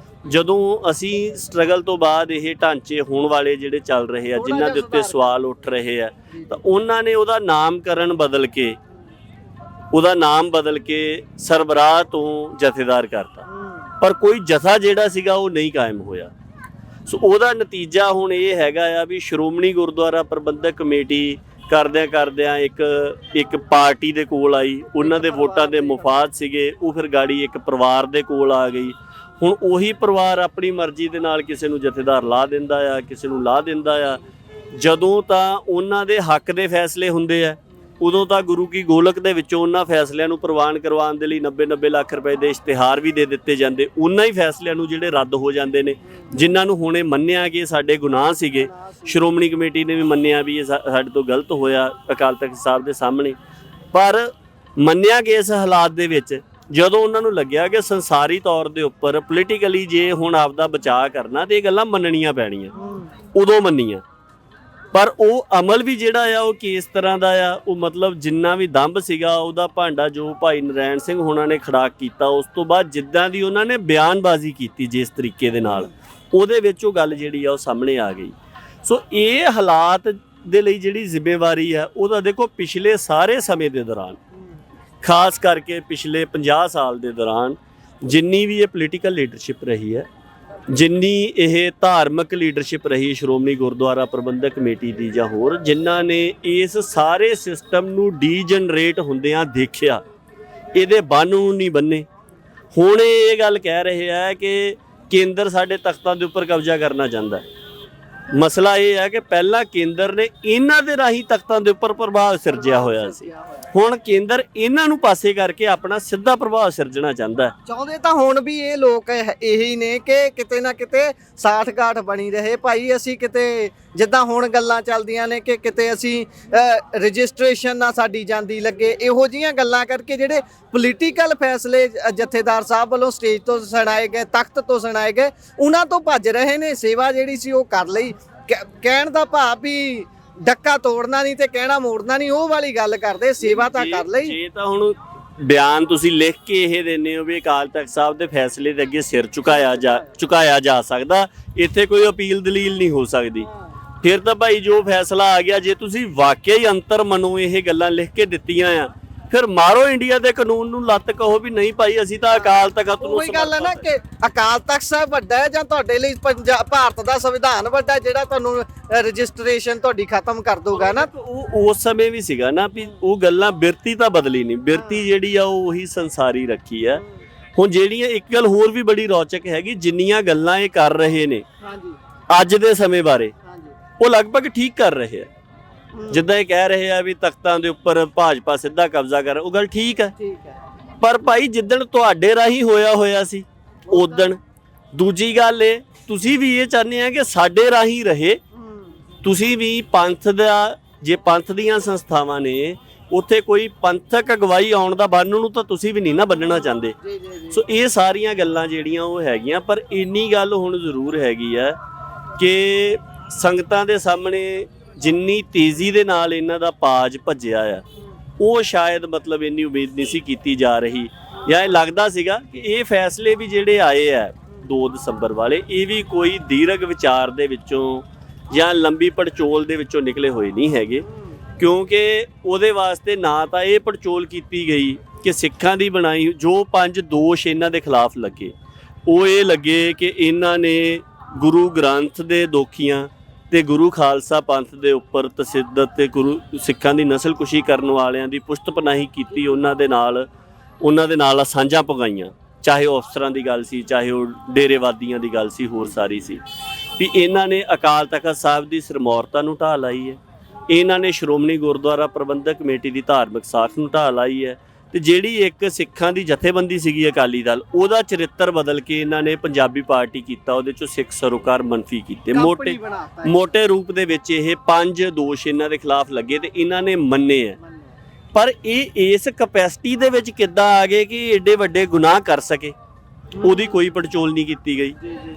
ਜਦੋਂ ਅਸੀਂ ਸਟਰਗਲ ਤੋਂ ਬਾਅਦ ਇਹ ਢਾਂਚੇ ਹੋਣ ਵਾਲੇ ਜਿਹੜੇ ਚੱਲ ਰਹੇ ਆ, ਜਿਨ੍ਹਾਂ ਦੇ ਉੱਤੇ ਸਵਾਲ ਉੱਠ ਰਹੇ ਆ, ਤਾਂ ਉਹਨਾਂ ਨੇ ਉਹਦਾ ਨਾਮ ਬਦਲ ਕੇ ਸਰਬਰਾਹ ਤੋਂ ਜਥੇਦਾਰ ਕਰਤਾ, ਪਰ ਕੋਈ ਜਥਾ ਜਿਹੜਾ ਸੀਗਾ ਉਹ ਨਹੀਂ ਕਾਇਮ ਹੋਇਆ। ਸੋ ਉਹਦਾ ਨਤੀਜਾ ਹੁਣ ਇਹ ਹੈਗਾ ਆ ਵੀ ਸ਼੍ਰੋਮਣੀ ਗੁਰਦੁਆਰਾ ਪ੍ਰਬੰਧਕ ਕਮੇਟੀ ਕਰਦਿਆਂ ਇੱਕ ਪਾਰਟੀ ਦੇ ਕੋਲ ਆਈ, ਉਹਨਾਂ ਦੇ ਵੋਟਾਂ ਦੇ ਮੁਫਾਦ ਸੀਗੇ, ਉਹ ਫਿਰ ਗਾੜੀ ਇੱਕ ਪਰਿਵਾਰ ਦੇ ਕੋਲ ਆ ਗਈ। ਹੁਣ ਉਹੀ ਪਰਿਵਾਰ ਆਪਣੀ ਮਰਜ਼ੀ ਦੇ ਨਾਲ ਕਿਸੇ ਨੂੰ ਜਥੇਦਾਰ ਲਾ ਦਿੰਦਾ ਆ, ਕਿਸੇ ਨੂੰ ਲਾ ਦਿੰਦਾ ਆ। ਜਦੋਂ ਤਾਂ ਉਹਨਾਂ ਦੇ ਹੱਕ ਦੇ ਫੈਸਲੇ ਹੁੰਦੇ ਆ, ਉਦੋਂ ਤਾਂ ਗੁਰੂ ਕੀ ਗੋਲਕ ਦੇ ਵਿੱਚੋਂ ਉਹਨਾਂ ਫੈਸਲਿਆਂ ਨੂੰ ਪ੍ਰਵਾਨ ਕਰਵਾਉਣ ਦੇ ਲਈ 90-90 ਲੱਖ ਰੁਪਏ ਦੇ ਇਸ਼ਤਿਹਾਰ ਵੀ ਦੇ ਦਿੱਤੇ ਜਾਂਦੇ। ਉਹਨਾਂ ਹੀ ਫੈਸਲਿਆਂ ਨੂੰ ਜਿਹੜੇ ਰੱਦ ਹੋ ਜਾਂਦੇ ਨੇ, ਜਿਨ੍ਹਾਂ ਨੂੰ ਹੁਣੇ ਮੰਨਿਆ ਕਿ ਸਾਡੇ ਗੁਨਾਹ ਸੀਗੇ, ਸ਼੍ਰੋਮਣੀ ਕਮੇਟੀ ਨੇ ਵੀ ਮੰਨਿਆ ਵੀ ਇਹ ਸਾਡੇ ਤੋਂ ਗਲਤ ਹੋਇਆ ਅਕਾਲ ਤਖ਼ਤ ਸਾਹਿਬ ਦੇ ਸਾਹਮਣੇ, ਪਰ ਮੰਨਿਆ ਕਿ ਇਸ ਹਾਲਾਤ ਦੇ ਵਿੱਚ ਜਦੋਂ ਉਹਨਾਂ ਨੂੰ ਲੱਗਿਆ ਕਿ ਸੰਸਾਰੀ ਤੌਰ ਦੇ ਉੱਪਰ ਪੋਲੀਟੀਕਲੀ ਜੇ ਹੁਣ ਆਪਦਾ ਬਚਾਅ ਕਰਨਾ ਤੇ ਇਹ ਗੱਲਾਂ ਮੰਨਣੀਆਂ ਪੈਣੀਆਂ, ਉਦੋਂ ਮੰਨੀਆਂ। ਪਰ ਉਹ ਅਮਲ ਵੀ ਜਿਹੜਾ ਆ ਉਹ ਕਿਸ ਤਰ੍ਹਾਂ ਦਾ ਆ, ਉਹ ਮਤਲਬ ਜਿੰਨਾ ਵੀ ਦੰਭ ਸੀਗਾ ਉਹਦਾ ਭਾਂਡਾ ਜੋ ਭਾਈ ਨਰੈਣ ਸਿੰਘ ਹੋਣਾ ਨੇ ਖੜਾਕ ਕੀਤਾ, ਉਸ ਤੋਂ ਬਾਅਦ ਜਿੱਦਾਂ ਦੀ ਉਹਨਾਂ ਨੇ ਬਿਆਨਬਾਜ਼ੀ ਕੀਤੀ ਜਿਸ ਤਰੀਕੇ ਦੇ ਨਾਲ, ਉਹਦੇ ਵਿੱਚ ਉਹ ਗੱਲ ਜਿਹੜੀ ਆ ਉਹ ਸਾਹਮਣੇ ਆ ਗਈ। ਸੋ ਇਹ ਹਾਲਾਤ ਦੇ ਲਈ ਜਿਹੜੀ ਜ਼ਿੰਮੇਵਾਰੀ ਆ ਉਹਦਾ ਦੇਖੋ ਪਿਛਲੇ ਸਾਰੇ ਸਮੇਂ ਦੇ ਦੌਰਾਨ, ਖਾਸ ਕਰਕੇ ਪਿਛਲੇ 50 ਸਾਲ ਦੇ ਦੌਰਾਨ ਜਿੰਨੀ ਵੀ ਇਹ ਪੋਲੀਟੀਕਲ ਲੀਡਰਸ਼ਿਪ ਰਹੀ ਹੈ, ਜਿੰਨੀ ਇਹ ਧਾਰਮਿਕ ਲੀਡਰਸ਼ਿਪ ਰਹੀ ਸ਼੍ਰੋਮਣੀ ਗੁਰਦੁਆਰਾ ਪ੍ਰਬੰਧਕ ਕਮੇਟੀ ਦੀ ਜਾਂ ਹੋਰ, ਜਿਨ੍ਹਾਂ ਨੇ ਇਸ ਸਾਰੇ ਸਿਸਟਮ ਨੂੰ ਡੀਜਨਰੇਟ ਹੁੰਦਿਆਂ ਦੇਖਿਆ, ਇਹਦੇ ਬੰਨ ਨੂੰ ਨਹੀਂ ਬੰਨੇ। ਹੁਣ ਇਹ ਗੱਲ ਕਹਿ ਰਹੇ ਆ ਕਿ ਕੇਂਦਰ ਸਾਡੇ ਤਖਤਾਂ ਦੇ ਉੱਪਰ ਕਬਜ਼ਾ ਕਰਨਾ ਚਾਹੁੰਦਾ ਹੈ। ਮਸਲਾ ਇਹ ਹੈ ਕਿ ਪਹਿਲਾਂ ਕੇਂਦਰ ਨੇ ਇਹਨਾਂ ਦੇ ਰਾਹੀਂ ਤਖਤਾਂ ਦੇ ਉੱਪਰ ਪ੍ਰਭਾਵ ਸਿਰਜਿਆ ਹੋਇਆ ਸੀ, ਹੁਣ ਕੇਂਦਰ ਇਹਨਾਂ ਨੂੰ ਪਾਸੇ ਕਰਕੇ ਆਪਣਾ ਸਿੱਧਾ ਪ੍ਰਭਾਵ ਸਿਰਜਣਾ ਚਾਹੁੰਦਾ ਹੈ।
ਚਾਹੁੰਦੇ ਤਾਂ ਹੁਣ ਵੀ ਇਹ ਲੋਕ ਇਹੀ ਨੇ ਕਿ ਕਿਤੇ ਨਾ ਕਿਤੇ ਸਾਠ-ਗਾਠ ਬਣੀ ਰਹੇ ਭਾਈ, ਅਸੀਂ ਕਿਤੇ ਜਿੱਦਾਂ ਹੁਣ ਗੱਲਾਂ ਚੱਲਦੀਆਂ ਨੇ ਕਿ ਕਿਤੇ ਅਸੀਂ ਰਜਿਸਟ੍ਰੇਸ਼ਨ ਨਾ ਸਾਡੀ ਜਾਂਦੀ ਲੱਗੇ, ਇਹੋ ਜਿਹੀਆਂ ਗੱਲਾਂ ਕਰਕੇ ਜਿਹੜੇ ਪੋਲੀਟੀਕਲ ਫੈਸਲੇ ਜਥੇਦਾਰ ਸਾਹਿਬ ਵੱਲੋਂ ਸਟੇਜ ਤੋਂ ਸੁਣਾਏ ਗਏ, ਤਖਤ ਤੋਂ ਸੁਣਾਏ ਗਏ, ਉਹਨਾਂ ਤੋਂ ਭੱਜ ਰਹੇ ਨੇ। ਸੇਵਾ ਜਿਹੜੀ ਸੀ ਉਹ ਕਰ ਲਈ, ਕਹਿਣ ਦਾ ਭਾਵ ਵੀ ਡੱਕਾ ਤੋੜਨਾ ਨਹੀਂ ਤੇ ਕਹਿਣਾ ਮੋੜਨਾ ਨਹੀਂ, ਉਹ ਵਾਲੀ ਗੱਲ ਕਰਦੇ, ਸੇਵਾ ਤਾਂ ਕਰ ਲਈ।
ਜੇ ਤਾਂ ਹੁਣ ਬਿਆਨ ਤੁਸੀਂ ਲਿਖ ਕੇ ਇਹ ਦਿੰਦੇ ਹੋ ਵੀ ਅਕਾਲ ਤਖਤ ਸਾਹਿਬ ਦੇ ਫੈਸਲੇ ਦੇ ਅੱਗੇ ਸਿਰ ਝੁਕਾਇਆ ਜਾ ਸਕਦਾ, ਇੱਥੇ ਕੋਈ ਅਪੀਲ ਦਲੀਲ ਨਹੀਂ ਹੋ ਸਕਦੀ, ਫਿਰ ਤਾਂ ਭਾਈ ਜੋ ਫੈਸਲਾ ਆ ਗਿਆ, ਜੇ ਤੁਸੀਂ ਵਾਕਿਆ ਹੀ ਅੰਤਰ ਮਨੋਂ ਇਹ ਗੱਲਾਂ ਲਿਖ ਕੇ ਦਿੱਤੀਆਂ ਆ, ਫਿਰ ਮਾਰੋ ਇੰਡੀਆ ਦੇ ਕਾਨੂੰਨ ਨੂੰ ਲੱਤ, ਕਹੋ ਵੀ ਨਹੀਂ ਭਾਈ ਅਸੀਂ ਤਾਂ ਅਕਾਲ ਤਖਤ ਨੂੰ।
ਉਹੀ ਗੱਲ ਹੈ ਨਾ ਕਿ ਅਕਾਲ ਤਖਤ ਸਾਹਿਬ ਵੱਡਾ ਹੈ ਜਾਂ ਤੁਹਾਡੇ ਲਈ ਭਾਰਤ ਦਾ ਸੰਵਿਧਾਨ ਵੱਡਾ, ਜਿਹੜਾ ਤੁਹਾਨੂੰ ਰਜਿਸਟ੍ਰੇਸ਼ਨ ਤੁਹਾਡੀ ਖਤਮ ਕਰ ਦੂਗਾ ਨਾ।
ਉਹ ਉਸ ਸਮੇਂ ਵੀ ਸੀਗਾ ਨਾ ਵੀ ਉਹ ਗੱਲਾਂ, ਬਿਰਤੀ ਤਾਂ ਬਦਲੀ ਨਹੀਂ, ਬਿਰਤੀ ਜਿਹੜੀ ਆ ਉਹ ਉਹੀ ਸੰਸਾਰੀ ਰੱਖੀ ਆ। ਹੁਣ ਜਿਹੜੀਆਂ ਇੱਕ ਗੱਲ ਹੋਰ ਵੀ ਬੜੀ ਰੌਚਕ ਹੈਗੀ, ਜਿੰਨੀਆਂ ਗੱਲਾਂ ਇਹ ਕਰ ਰਹੇ ਨੇ ਅੱਜ ਦੇ ਸਮੇਂ ਬਾਰੇ, ਉਹ ਲਗਭਗ ਠੀਕ ਕਰ ਰਹੇ ਆ। ਜਿੱਦਾਂ ਇਹ ਕਹਿ ਰਹੇ ਆ ਵੀ ਤਖਤਾਂ ਦੇ ਉੱਪਰ ਭਾਜਪਾ ਸਿੱਧਾ ਕਬਜ਼ਾ ਕਰ, ਉਹ ਗੱਲ ਠੀਕ ਹੈ, ਪਰ ਭਾਈ ਜਿੱਦਣ ਤੁਹਾਡੇ ਰਾਹੀਂ ਹੋਇਆ ਸੀ ਉਦਣ। ਦੂਜੀ ਗੱਲ ਇਹ, ਤੁਸੀਂ ਵੀ ਇਹ ਚਾਹੁੰਦੇ ਆ ਕਿ ਸਾਡੇ ਰਾਹੀਂ ਰਹੇ, ਤੁਸੀਂ ਵੀ ਪੰਥ ਦਾ, ਜੇ ਪੰਥ ਦੀਆਂ ਸੰਸਥਾਵਾਂ ਨੇ ਉੱਥੇ ਕੋਈ ਪੰਥਕ ਅਗਵਾਈ ਆਉਣ ਦਾ ਬੰਨ ਨੂੰ ਤਾਂ ਤੁਸੀਂ ਵੀ ਨਹੀਂ ਨਾ ਬੰਨਣਾ ਚਾਹੁੰਦੇ। ਸੋ ਇਹ ਸਾਰੀਆਂ ਗੱਲਾਂ ਜਿਹੜੀਆਂ ਉਹ ਹੈਗੀਆਂ, ਪਰ ਇੰਨੀ ਗੱਲ ਹੁਣ ਜ਼ਰੂਰ ਹੈਗੀ ਆ ਕਿ ਸੰਗਤਾਂ ਦੇ ਸਾਹਮਣੇ ਜਿੰਨੀ ਤੇਜ਼ੀ ਦੇ ਨਾਲ ਇਹਨਾਂ ਦਾ ਪਾਜ ਭੱਜਿਆ ਆ, ਉਹ ਸ਼ਾਇਦ ਮਤਲਬ ਇੰਨੀ ਉਮੀਦ ਨਹੀਂ ਸੀ ਕੀਤੀ ਜਾ ਰਹੀ, ਜਾਂ ਇਹ ਲੱਗਦਾ ਸੀਗਾ ਕਿ ਇਹ ਫੈਸਲੇ ਵੀ ਜਿਹੜੇ ਆਏ ਆ 2 ਦਸੰਬਰ ਵਾਲੇ, ਇਹ ਵੀ ਕੋਈ ਦੀਰਘ ਵਿਚਾਰ ਦੇ ਵਿੱਚੋਂ ਜਾਂ ਲੰਬੀ ਪੜਚੋਲ ਦੇ ਵਿੱਚੋਂ ਨਿਕਲੇ ਹੋਏ ਨਹੀਂ ਹੈਗੇ, ਕਿਉਂਕਿ ਉਹਦੇ ਵਾਸਤੇ ਨਾ ਤਾਂ ਇਹ ਪੜਚੋਲ ਕੀਤੀ ਗਈ ਕਿ ਸਿੱਖਾਂ ਦੀ ਬਣਾਈ ਜੋ 5 ਦੋਸ਼ ਇਹਨਾਂ ਦੇ ਖਿਲਾਫ ਲੱਗੇ, ਉਹ ਇਹ ਲੱਗੇ ਕਿ ਇਹਨਾਂ ਨੇ ਗੁਰੂ ਗ੍ਰੰਥ ਦੇ ਦੋਖੀਆਂ ਤੇ ਗੁਰੂ ਖਾਲਸਾ ਪੰਥ ਦੇ ਉੱਪਰ ਤਸ਼ੱਦਦ ਤੇ ਗੁਰੂ ਸਿੱਖਾਂ ਦੀ ਨਸਲਕੁਸ਼ੀ ਕਰਨ ਵਾਲਿਆਂ ਦੀ ਪੁਸ਼ਤ ਪਨਾਹੀ ਕੀਤੀ, ਉਹਨਾਂ ਦੇ ਨਾਲ ਸਾਂਝਾਂ ਪਗਾਈਆਂ, ਚਾਹੇ ਉਹ ਅਫਸਰਾਂ ਦੀ ਗੱਲ ਸੀ, ਚਾਹੇ ਉਹ ਡੇਰੇਵਾਦੀਆਂ ਦੀ ਗੱਲ ਸੀ, ਹੋਰ ਸਾਰੀ ਸੀ ਵੀ ਇਹਨਾਂ ਨੇ ਅਕਾਲ ਤਖਤ ਸਾਹਿਬ ਦੀ ਸਿਰਮੌਰਤਾ ਨੂੰ ਢਾਹ ਲਾਈ ਹੈ, ਇਹਨਾਂ ਨੇ ਸ਼੍ਰੋਮਣੀ ਗੁਰਦੁਆਰਾ ਪ੍ਰਬੰਧਕ ਕਮੇਟੀ ਦੀ ਧਾਰਮਿਕ ਸਾਖ ਨੂੰ ਢਾਹ ਲਾਈ ਹੈ, ਤੇ ਜਿਹੜੀ ਇੱਕ ਸਿੱਖਾਂ ਦੀ ਜਥੇਬੰਦੀ ਸੀਗੀ ਅਕਾਲੀ ਦਲ, ਉਹਦਾ ਚਰਿੱਤਰ ਬਦਲ ਕੇ ਇਹਨਾਂ ਨੇ ਪੰਜਾਬੀ ਪਾਰਟੀ ਕੀਤਾ, ਉਹਦੇ ਚੋਂ ਸਿੱਖ ਸਰੋਕਾਰ ਮੰਨਫੀ ਕੀਤੇ। ਮੋਟੇ ਰੂਪ ਦੇ ਵਿੱਚ ਇਹ 5 ਦੋਸ਼ ਇਹਨਾਂ ਦੇ ਖਿਲਾਫ ਲੱਗੇ ਤੇ ਇਹਨਾਂ ਨੇ ਮੰਨੇ ਆ, ਪਰ ਇਹ ਇਸ ਕਪੈਸਿਟੀ ਦੇ ਵਿੱਚ ਕਿੱਦਾਂ ਆ ਗਏ ਕਿ ਏਡੇ ਵੱਡੇ ਗੁਨਾਹ ਕਰ ਸਕੇ, ਉਹਦੀ ਕੋਈ ਪੜਚੋਲ ਨਹੀਂ ਕੀਤੀ ਗਈ,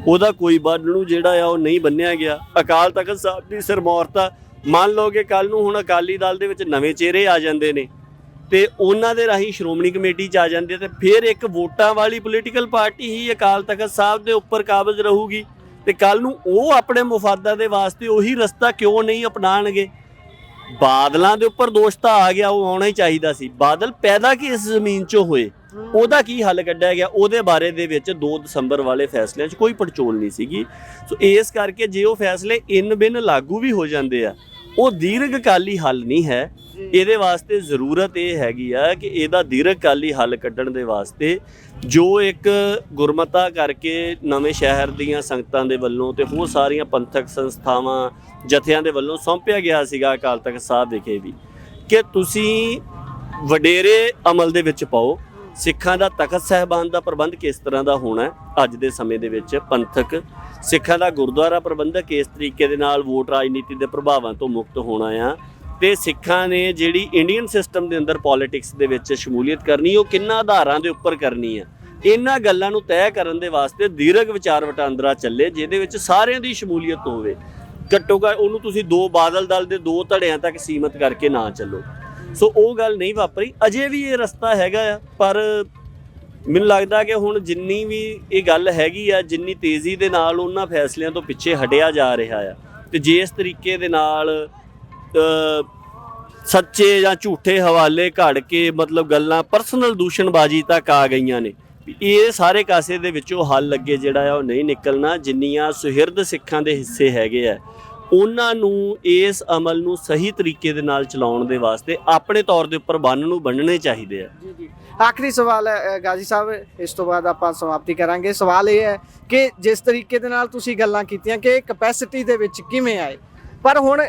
ਉਹਦਾ ਕੋਈ ਬੰਨ ਨੂੰ ਜਿਹੜਾ ਆ ਉਹ ਨਹੀਂ ਬੰਨਿਆ ਗਿਆ। ਅਕਾਲ ਤਖਤ ਸਾਹਿਬ ਦੀ ਸਿਰਮੌਰਤਾ, ਮੰਨ ਲਓ ਕਿ ਕੱਲ ਨੂੰ ਹੁਣ ਅਕਾਲੀ ਦਲ ਦੇ ਵਿੱਚ ਨਵੇਂ ਚਿਹਰੇ ਆ ਜਾਂਦੇ ਨੇ ਤੇ ਉਹਨਾਂ ਦੇ ਰਾਹੀਂ ਸ਼੍ਰੋਮਣੀ ਕਮੇਟੀ 'ਚ ਆ ਜਾਂਦੇ, ਤੇ ਫਿਰ ਇੱਕ ਵੋਟਾਂ ਵਾਲੀ ਪੋਲੀਟੀਕਲ ਪਾਰਟੀ ਹੀ ਅਕਾਲ ਤਖਤ ਸਾਹਿਬ ਦੇ ਉੱਪਰ ਕਾਬਜ਼ ਰਹੂਗੀ, ਤੇ ਕੱਲ ਨੂੰ ਉਹ ਆਪਣੇ ਮੁਫਾਦਾਂ ਦੇ ਵਾਸਤੇ ਉਹੀ ਰਸਤਾ ਕਿਉਂ ਨਹੀਂ ਅਪਣਾਉਣਗੇ। ਬਾਦਲਾਂ ਦੇ ਉੱਪਰ ਦੋਸ਼ ਤਾਂ ਆ ਗਿਆ, ਉਹ ਆਉਣਾ ਹੀ ਚਾਹੀਦਾ ਸੀ, ਬਾਦਲ ਪੈਦਾ ਕਿਸ ਜ਼ਮੀਨ 'ਚੋਂ ਹੋਏ, ਉਹਦਾ ਕੀ ਹੱਲ ਕੱਢਿਆ ਗਿਆ, ਉਹਦੇ ਬਾਰੇ ਦੇ ਵਿੱਚ 2 ਦਸੰਬਰ ਵਾਲੇ ਫੈਸਲਿਆਂ 'ਚ ਕੋਈ ਪੜਚੋਲ ਨਹੀਂ ਸੀਗੀ। ਸੋ ਇਸ ਕਰਕੇ ਜੇ ਉਹ ਫੈਸਲੇ ਇਨ ਬਿਨ ਲਾਗੂ ਵੀ ਹੋ ਜਾਂਦੇ ਆ, ਉਹ ਦੀਰਘਕਾਲੀ ਹੱਲ ਨਹੀਂ ਹੈ। ਇਹਦੇ ਵਾਸਤੇ ਜ਼ਰੂਰਤ ਇਹ ਹੈਗੀ ਆ ਕਿ ਇਹਦਾ ਦੀਰਘਕਾਲੀ ਹੱਲ ਕੱਢਣ ਦੇ ਵਾਸਤੇ ਜੋ ਇੱਕ ਗੁਰਮਤਾ ਕਰਕੇ ਨਵੇਂ ਸ਼ਹਿਰ ਦੀਆਂ ਸੰਗਤਾਂ ਦੇ ਵੱਲੋਂ ਤੇ ਹੋਰ ਸਾਰੀਆਂ ਪੰਥਕ ਸੰਸਥਾਵਾਂ ਜਥਿਆਂ ਦੇ ਵੱਲੋਂ ਸੌਂਪਿਆ ਗਿਆ ਸੀਗਾ ਅਕਾਲ ਤਖਤ ਸਾਹਿਬ ਵਿਖੇ ਵੀ, ਕਿ ਤੁਸੀਂ ਵਡੇਰੇ ਅਮਲ ਦੇ ਵਿੱਚ ਪਾਓ, ਸਿੱਖਾਂ ਦਾ ਤਖਤ ਸਾਹਿਬਾਨ ਦਾ ਪ੍ਰਬੰਧ ਕਿਸ ਤਰ੍ਹਾਂ ਦਾ ਹੋਣਾ ਅੱਜ ਦੇ ਸਮੇਂ ਦੇ ਵਿੱਚ, ਪੰਥਕ ਸਿੱਖਾਂ ਦਾ ਗੁਰਦੁਆਰਾ ਪ੍ਰਬੰਧਕ ਇਸ ਤਰੀਕੇ ਦੇ ਨਾਲ ਵੋਟ ਰਾਜਨੀਤੀ ਦੇ ਪ੍ਰਭਾਵਾਂ ਤੋਂ ਮੁਕਤ ਹੋਣਾ ਆ, ਤੇ ਸਿੱਖਾਂ ਨੇ ਜਿਹੜੀ ਇੰਡੀਅਨ ਸਿਸਟਮ ਦੇ ਅੰਦਰ ਪੋਲਿਟਿਕਸ ਦੇ ਵਿੱਚ ਸ਼ਮੂਲੀਅਤ ਕਰਨੀ, ਉਹ ਕਿੰਨਾ ਆਧਾਰਾਂ ਦੇ ਉੱਪਰ ਕਰਨੀ ਆ। ਇਹਨਾਂ ਗੱਲਾਂ ਨੂੰ ਤੈਅ ਕਰਨ ਦੇ ਵਾਸਤੇ ਦੀਰਘ ਵਿਚਾਰ ਵਟਾਂਦਰਾ ਚੱਲੇ, ਜਿਹਦੇ ਵਿੱਚ ਸਾਰਿਆਂ ਦੀ ਸ਼ਮੂਲੀਅਤ ਹੋਵੇ। ਘੱਟੋ ਘੱਟ ਉਹਨੂੰ ਤੁਸੀਂ ਦੋ ਬਾਦਲ ਦਲ ਦੇ ਦੋ ਧੜਿਆਂ ਤੱਕ ਸੀਮਤ ਕਰਕੇ ਨਾ ਚੱਲੋ। ਸੋ ਉਹ ਗੱਲ ਨਹੀਂ ਵਾਪਰੀ। ਅਜੇ ਵੀ ਇਹ ਰਸਤਾ ਹੈਗਾ ਆ, ਪਰ ਮੈਨੂੰ ਲੱਗਦਾ ਕਿ ਹੁਣ ਜਿੰਨੀ ਵੀ ਇਹ ਗੱਲ ਹੈਗੀ ਆ, ਜਿੰਨੀ ਤੇਜ਼ੀ ਦੇ ਨਾਲ ਉਹਨਾਂ ਫੈਸਲਿਆਂ ਤੋਂ ਪਿੱਛੇ ਹਟਿਆ ਜਾ ਰਿਹਾ ਆ, ਤੇ ਜੇ ਇਸ ਤਰੀਕੇ ਦੇ ਨਾਲ ਸੱਚੇ ਜਾਂ ਝੂਠੇ ਹਵਾਲੇ ਘੜ ਕੇ ਮਤਲਬ ਗੱਲਾਂ ਪਰਸਨਲ ਦੂਸ਼ਣਬਾਜ਼ੀ ਤੱਕ ਆ ਗਈਆਂ ਨੇ, ਇਹ ਸਾਰੇ ਕਾਸੇ ਦੇ ਵਿੱਚੋਂ ਹੱਲ ਅੱਗੇ ਜਿਹੜਾ ਆ ਉਹ ਨਹੀਂ ਨਿਕਲਣਾ। ਜਿੰਨੀਆਂ ਸੁਹਿਰਦ ਸਿੱਖਾਂ ਦੇ ਹਿੱਸੇ ਹੈਗੇ ਆ, ਉਹਨਾਂ ਨੂੰ ਇਸ ਅਮਲ ਨੂੰ ਸਹੀ ਤਰੀਕੇ ਦੇ ਨਾਲ ਚਲਾਉਣ ਦੇ ਵਾਸਤੇ ਆਪਣੇ ਤੌਰ ਦੇ ਉੱਪਰ ਬੰਨ ਨੂੰ ਬੰਨਣੇ ਚਾਹੀਦੇ ਆ।
ਜੀ ਜੀ, ਆਖਰੀ ਸਵਾਲ ਹੈ ਗਾਜ਼ੀ ਸਾਹਿਬ, ਇਸ ਤੋਂ ਬਾਅਦ ਆਪਾਂ ਸਮਾਪਤੀ ਕਰਾਂਗੇ। ਸਵਾਲ ਇਹ ਹੈ ਕਿ ਜਿਸ ਤਰੀਕੇ ਦੇ ਨਾਲ ਤੁਸੀਂ ਗੱਲਾਂ ਕੀਤੀਆਂ ਕਿ ਕੈਪੈਸਿਟੀ ਦੇ ਵਿੱਚ ਕਿਵੇਂ ਆਏ, ਪਰ ਹੁਣ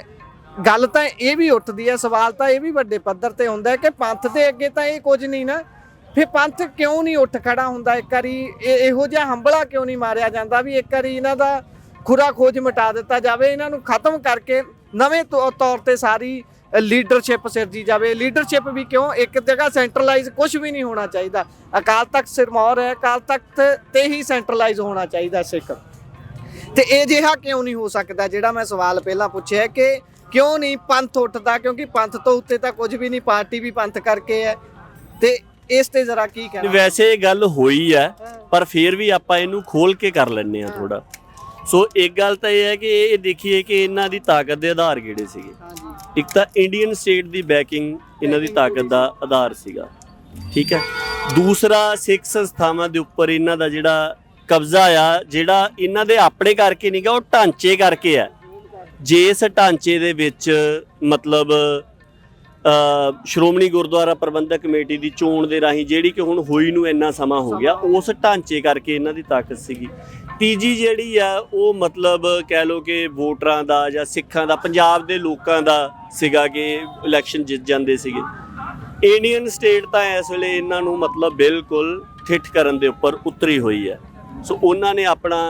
ਗੱਲ ਤਾਂ ਇਹ ਵੀ ਉੱਠਦੀ ਹੈ, ਸਵਾਲ ਤਾਂ ਇਹ ਵੀ ਵੱਡੇ ਪੱਧਰ ਤੇ ਹੁੰਦਾ ਹੈ ਕਿ ਪੰਥ ਦੇ ਅੱਗੇ ਤਾਂ ਇਹ ਕੁਝ ਨਹੀਂ ਨਾ, ਫਿਰ ਪੰਥ ਕਿਉਂ ਨਹੀਂ ਉੱਠ ਖੜਾ ਹੁੰਦਾ? ਇੱਕ ਵਾਰੀ ਇਹੋ ਜਿਹਾ ਹੰਬਲਾ ਕਿਉਂ ਨਹੀਂ ਮਾਰਿਆ ਜਾਂਦਾ ਵੀ ਇੱਕ ਵਾਰੀ ਇਹਨਾਂ ਦਾ ਖੁਰਾ ਖੋਜ ਮਿਟਾ ਦਿੱਤਾ ਜਾਵੇ, ਇਹਨਾਂ ਨੂੰ ਖਤਮ ਕਰਕੇ ਨਵੇਂ ਤੌਰ ਤੇ ਸਾਰੀ ਲੀਡਰਸ਼ਿਪ ਸਿਰਜੀ ਜਾਵੇ। ਲੀਡਰਸ਼ਿਪ ਵੀ ਕਿਉਂ, ਇੱਕ ਜਗ੍ਹਾ ਸੈਂਟਰਲਾਈਜ਼ ਕੁਝ ਵੀ ਨਹੀਂ ਹੋਣਾ ਚਾਹੀਦਾ। ਅਕਾਲ ਤਖਤ ਸਿਰਮੌਰ ਹੈ, ਅਕਾਲ ਤਖਤ ਤੇ ਹੀ ਸੈਂਟਰਲਾਈਜ਼ ਹੋਣਾ ਚਾਹੀਦਾ ਸਿੱਖ, ਤੇ ਇਹ ਜਿਹਾ ਕਿਉਂ ਨਹੀਂ ਹੋ ਸਕਦਾ? ਜਿਹੜਾ ਮੈਂ ਸਵਾਲ ਪਹਿਲਾਂ ਪੁੱਛਿਆ ਕਿ ਕਿਉਂ ਨਹੀਂ ਪੰਥ ਉੱਠਦਾ, ਕਿਉਂਕਿ ਪੰਥ ਤੋਂ ਉੱਤੇ ਤਾਂ ਕੁਝ ਵੀ ਨਹੀਂ, ਪਾਰਟੀ ਵੀ ਪੰਥ ਕਰਕੇ ਹੈ, ਤੇ ਇਸ ਤੇ ਜ਼ਰਾ ਕੀ ਕਹਿਣਾ?
ਵੈਸੇ ਇਹ ਗੱਲ ਹੋਈ ਹੈ, ਪਰ ਫਿਰ ਵੀ ਆਪਾਂ ਇਹਨੂੰ ਖੋਲ ਕੇ ਕਰ ਲੈਂਦੇ ਆ ਥੋੜਾ। ਸੋ ਇੱਕ ਗੱਲ ਤਾਂ ਇਹ ਹੈ ਕਿ ਇਹ ਦੇਖੀਏ ਕਿ ਇਹਨਾਂ ਦੀ ਤਾਕਤ ਦੇ ਆਧਾਰ ਕਿਹੜੇ ਸੀਗੇ। ਇੱਕ ਤਾਂ ਇੰਡੀਅਨ ਸਟੇਟ ਦੀ ਬੈਕਿੰਗ ਇਹਨਾਂ ਦੀ ਤਾਕਤ ਦਾ ਆਧਾਰ ਸੀਗਾ, ਠੀਕ ਹੈ। ਦੂਸਰਾ, ਸਿੱਖ ਸੰਸਥਾਵਾਂ ਦੇ ਉੱਪਰ ਇਹਨਾਂ ਦਾ ਜਿਹੜਾ ਕਬਜ਼ਾ ਆ, ਜਿਹੜਾ ਇਹਨਾਂ ਦੇ ਆਪਣੇ ਕਰਕੇ ਨਹੀਂਗਾ, ਉਹ ਢਾਂਚੇ ਕਰਕੇ ਹੈ। ਜਿਸ ਢਾਂਚੇ ਦੇ ਵਿੱਚ ਮਤਲਬ ਸ਼੍ਰੋਮਣੀ ਗੁਰਦੁਆਰਾ ਪ੍ਰਬੰਧਕ ਕਮੇਟੀ ਦੀ ਚੋਣ ਦੇ ਰਾਹੀਂ, ਜਿਹੜੀ ਕਿ ਹੁਣ ਹੋਈ ਨੂੰ ਇੰਨਾ ਸਮਾਂ ਹੋ ਗਿਆ, ਉਸ ਢਾਂਚੇ ਕਰਕੇ ਇਹਨਾਂ ਦੀ ਤਾਕਤ ਸੀਗੀ। ਤੀਜੀ ਜਿਹੜੀ ਆ ਉਹ ਮਤਲਬ ਕਹਿ ਲਓ ਕਿ ਵੋਟਰਾਂ ਦਾ ਜਾਂ ਸਿੱਖਾਂ ਦਾ, ਪੰਜਾਬ ਦੇ ਲੋਕਾਂ ਦਾ ਸੀਗਾ ਕਿ ਇਲੈਕਸ਼ਨ ਜਿੱਤ ਜਾਂਦੇ ਸੀਗੇ। ਇੰਡੀਅਨ ਸਟੇਟ ਤਾਂ ਇਸ ਵੇਲੇ ਇਹਨਾਂ ਨੂੰ ਮਤਲਬ ਬਿਲਕੁਲ ਠਿੱਠ ਕਰਨ ਦੇ ਉੱਪਰ ਉਤਰੀ ਹੋਈ ਹੈ। ਸੋ ਉਹਨਾਂ ਨੇ ਆਪਣਾ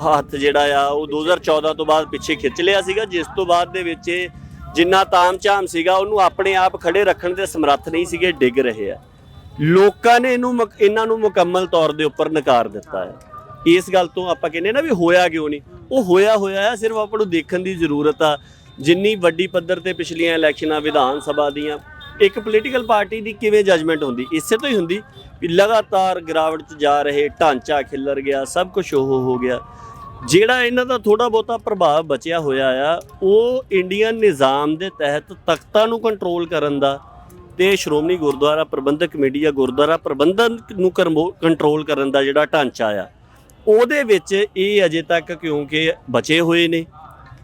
ਹੱਥ ਜਿਹੜਾ ਆ ਉਹ 2014 ਤੋਂ ਬਾਅਦ ਪਿੱਛੇ ਖਿੱਚ ਲਿਆ ਸੀਗਾ, ਜਿਸ ਤੋਂ ਬਾਅਦ ਦੇ ਵਿੱਚ ਜਿੰਨਾ ਤਾਮ-ਝਾਮ ਸੀਗਾ ਉਹਨੂੰ ਆਪਣੇ ਆਪ ਖੜੇ ਰੱਖਣ ਦੇ ਸਮਰੱਥ ਨਹੀਂ ਸੀਗੇ, ਡਿੱਗ ਰਹੇ ਆ। ਲੋਕਾਂ ਨੇ ਇਹਨਾਂ ਨੂੰ ਮੁਕੰਮਲ ਤੌਰ ਦੇ ਉੱਪਰ ਨਕਾਰ ਦਿੱਤਾ ਹੈ। ਇਸ ਗੱਲ ਤੋਂ ਆਪਾਂ ਕਹਿੰਦੇ ਨਾ ਵੀ ਹੋਇਆ ਕਿਉਂ ਨਹੀਂ, ਉਹ ਹੋਇਆ ਆ, ਸਿਰਫ ਆਪਾਂ ਨੂੰ ਦੇਖਣ ਦੀ ਜ਼ਰੂਰਤ ਆ। ਜਿੰਨੀ ਵੱਡੀ ਪੱਧਰ ਤੇ ਪਿਛਲੀਆਂ ਇਲੈਕਸ਼ਨਾਂ ਵਿਧਾਨ ਸਭਾ ਦੀਆਂ, ਇੱਕ ਪੋਲੀਟੀਕਲ ਪਾਰਟੀ ਦੀ ਕਿਵੇਂ ਜਜਮੈਂਟ ਹੁੰਦੀ, ਇਸੇ ਤੋਂ ਹੀ ਹੁੰਦੀ ਵੀ ਲਗਾਤਾਰ ਗਿਰਾਵਟ 'ਚ ਜਾ ਰਹੇ, ਢਾਂਚਾ ਖਿੱਲਰ ਗਿਆ, ਸਭ ਕੁਝ ਉਹ ਹੋ ਗਿਆ। ਜਿਹੜਾ ਇਹਨਾਂ ਦਾ ਥੋੜਾ ਬਹੁਤਾ ਪ੍ਰਭਾਵ ਬਚਿਆ ਹੋਇਆ ਆ, ਉਹ ਇੰਡੀਅਨ ਨਿਜ਼ਾਮ ਦੇ ਤਹਿਤ ਤਖਤਾਂ ਨੂੰ ਕੰਟਰੋਲ ਕਰਨ ਦਾ ਤੇ ਸ਼੍ਰੋਮਣੀ ਗੁਰਦੁਆਰਾ ਪ੍ਰਬੰਧਕ ਕਮੇਟੀ ਜਾਂ ਗੁਰਦੁਆਰਾ ਪ੍ਰਬੰਧਨ ਨੂੰ ਕੰਟਰੋਲ ਕਰਨ ਦਾ ਜਿਹੜਾ ਢਾਂਚਾ ਆ, ਉਹਦੇ ਵਿੱਚ ਇਹ ਅਜੇ ਤੱਕ ਕਿਉਂਕਿ ਬਚੇ ਹੋਏ ਨੇ,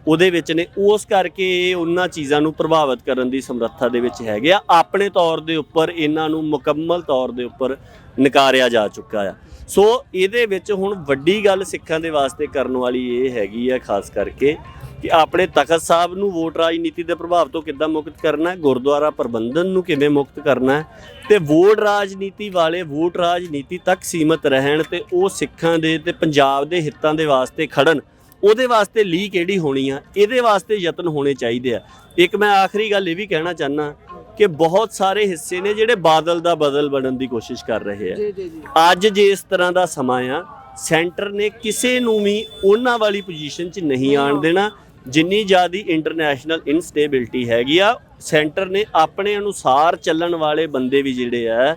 ਉਹਦੇ ਵਿੱਚ ਨੇ, ਉਸ ਕਰਕੇ ਇਹ ਉਹਨਾਂ ਚੀਜ਼ਾਂ ਨੂੰ ਪ੍ਰਭਾਵਿਤ ਕਰਨ ਦੀ ਸਮਰੱਥਾ ਦੇ ਵਿੱਚ ਹੈਗੇ ਆ। ਆਪਣੇ ਤੌਰ ਦੇ ਉੱਪਰ ਇਹਨਾਂ ਨੂੰ ਮੁਕੰਮਲ ਤੌਰ ਦੇ ਉੱਪਰ ਨਕਾਰਿਆ ਜਾ ਚੁੱਕਾ ਆ। ਸੋ ਇਹਦੇ ਵਿੱਚ ਹੁਣ ਵੱਡੀ ਗੱਲ ਸਿੱਖਾਂ ਦੇ ਵਾਸਤੇ ਕਰਨ ਵਾਲੀ ਇਹ ਹੈਗੀ ਆ, ਖਾਸ ਕਰਕੇ ਕਿ ਆਪਣੇ ਤਖਤ ਸਾਹਿਬ ਨੂੰ ਵੋਟ ਰਾਜਨੀਤੀ ਦੇ ਪ੍ਰਭਾਵ ਤੋਂ ਕਿੱਦਾਂ ਮੁਕਤ ਕਰਨਾ, ਗੁਰਦੁਆਰਾ ਪ੍ਰਬੰਧਨ ਨੂੰ ਕਿਵੇਂ ਮੁਕਤ ਕਰਨਾ, ਤੇ ਵੋਟ ਰਾਜਨੀਤੀ ਵਾਲੇ ਵੋਟ ਰਾਜਨੀਤੀ ਤੱਕ ਸੀਮਤ ਰਹਿਣ ਤੇ ਉਹ ਸਿੱਖਾਂ ਦੇ ਤੇ ਪੰਜਾਬ ਦੇ ਹਿੱਤਾਂ ਦੇ ਵਾਸਤੇ ਖੜਨ। ਉਹਦੇ ਵਾਸਤੇ ਲੀ ਕਿਹੜੀ ਹੋਣੀ ਆ, ਇਹਦੇ ਵਾਸਤੇ ਯਤਨ ਹੋਣੇ ਚਾਹੀਦੇ ਆ। ਇੱਕ ਮੈਂ ਆਖਰੀ ਗੱਲ ਇਹ ਵੀ ਕਹਿਣਾ ਚਾਹੁੰਦਾ ਕਿ ਬਹੁਤ ਸਾਰੇ ਹਿੱਸੇ ਨੇ ਜਿਹੜੇ ਬਾਦਲ ਦਾ ਬਦਲ ਬਣਨ ਦੀ ਕੋਸ਼ਿਸ਼ ਕਰ ਰਹੇ ਆ। ਅੱਜ ਜੇ ਇਸ ਤਰ੍ਹਾਂ ਦਾ ਸਮਾਂ ਆ, ਸੈਂਟਰ ਨੇ ਕਿਸੇ ਨੂੰ ਵੀ ਉਹਨਾਂ ਵਾਲੀ ਪੋਜੀਸ਼ਨ 'ਚ ਨਹੀਂ ਆਉਣ ਦੇਣਾ ਜਿੰਨੀ ਜ਼ਿਆਦਾ ਇੰਟਰਨੈਸ਼ਨਲ ਇਨਸਟੇਬਿਲਿਟੀ ਹੈਗੀ ਆ। ਸੈਂਟਰ ਨੇ ਆਪਣੇ ਅਨੁਸਾਰ ਚੱਲਣ ਵਾਲੇ ਬੰਦੇ ਵੀ ਜਿਹੜੇ ਆ,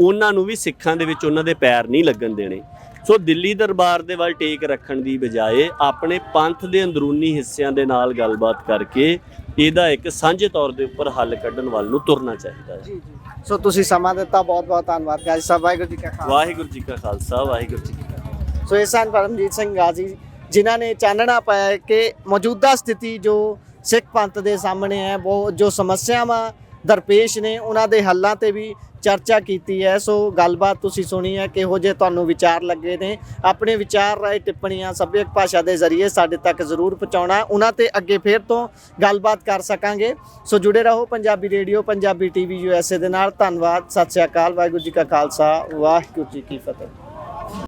ਉਹਨਾਂ ਨੂੰ ਵੀ ਸਿੱਖਾਂ ਦੇ ਵਿੱਚ ਉਹਨਾਂ ਦੇ ਪੈਰ ਨਹੀਂ ਲੱਗਣ ਦੇਣੇ। ਸੋ ਦਿੱਲੀ ਦਰਬਾਰ ਦੇ ਵੱਲ ਟੇਕ ਰੱਖਣ ਦੀ ਬਜਾਏ ਆਪਣੇ ਪੰਥ ਦੇ ਅੰਦਰੂਨੀ ਹਿੱਸਿਆਂ ਦੇ ਨਾਲ ਗੱਲਬਾਤ ਕਰਕੇ ਇਹਦਾ ਇੱਕ ਸਾਂਝੇ ਤੌਰ ਦੇ ਉੱਪਰ ਹੱਲ ਕੱਢਣ ਵੱਲ ਨੂੰ ਤੁਰਨਾ ਚਾਹੀਦਾ ਹੈ।
ਸੋ ਤੁਸੀਂ ਸਮਾਂ ਦਿੱਤਾ, ਬਹੁਤ ਬਹੁਤ ਧੰਨਵਾਦ ਗਾਜ਼ੀ ਸਾਹਿਬ। ਵਾਹਿਗੁਰੂ ਜੀ ਕਾ ਖਾਲਸਾ,
ਵਾਹਿਗੁਰੂ ਜੀ ਕਾ ਖਾਲਸਾ, ਵਾਹਿਗੁਰੂ ਜੀ ਕੀ ਫਤਿਹ।
ਸੋ ਇਹ ਸਨ ਪਰਮਜੀਤ ਸਿੰਘ ਗਾਜ਼ੀ, ਜਿਨ੍ਹਾਂ ਨੇ ਚਾਨਣਾ ਪਾਇਆ ਕਿ ਮੌਜੂਦਾ ਸਥਿਤੀ ਜੋ ਸਿੱਖ ਪੰਥ ਦੇ ਸਾਹਮਣੇ ਹੈ, ਬਹੁਤ ਜੋ ਸਮੱਸਿਆਵਾਂ ਦਰਪੇਸ਼ ਨੇ, ਉਹਨਾਂ ਦੇ ਹੱਲਾਂ ਤੇ ਵੀ ਚਰਚਾ ਕੀਤੀ ਹੈ। ਸੋ ਗੱਲਬਾਤ ਤੁਸੀਂ ਸੁਣੀ ਹੈ, ਕਿਹੋ ਜਿਹੇ ਤੁਹਾਨੂੰ ਵਿਚਾਰ ਲੱਗੇ ਨੇ। ਆਪਣੇ ਵਿਚਾਰ, ਰਾਏ, ਟਿੱਪਣੀਆਂ ਸੱਭਿਅਕ ਭਾਸ਼ਾ ਦੇ ਜ਼ਰੀਏ ਸਾਡੇ ਤੱਕ ਜ਼ਰੂਰ ਪਹੁੰਚਾਉਣਾ, ਉਹਨਾਂ ਤੇ ਅੱਗੇ ਫੇਰ ਤੋਂ ਗੱਲਬਾਤ ਕਰ ਸਕਾਂਗੇ। ਸੋ ਜੁੜੇ ਰਹੋ Punjabi radio, Punjabi TV USA ਦੇ ਨਾਲ। ਧੰਨਵਾਦ, ਸਤਿ ਸ਼੍ਰੀ ਅਕਾਲ, ਵਾਹਿਗੁਰੂ ਜੀ ਕਾ ਖਾਲਸਾ, ਵਾਹਿਗੁਰੂ ਜੀ ਕੀ ਫਤਿਹ।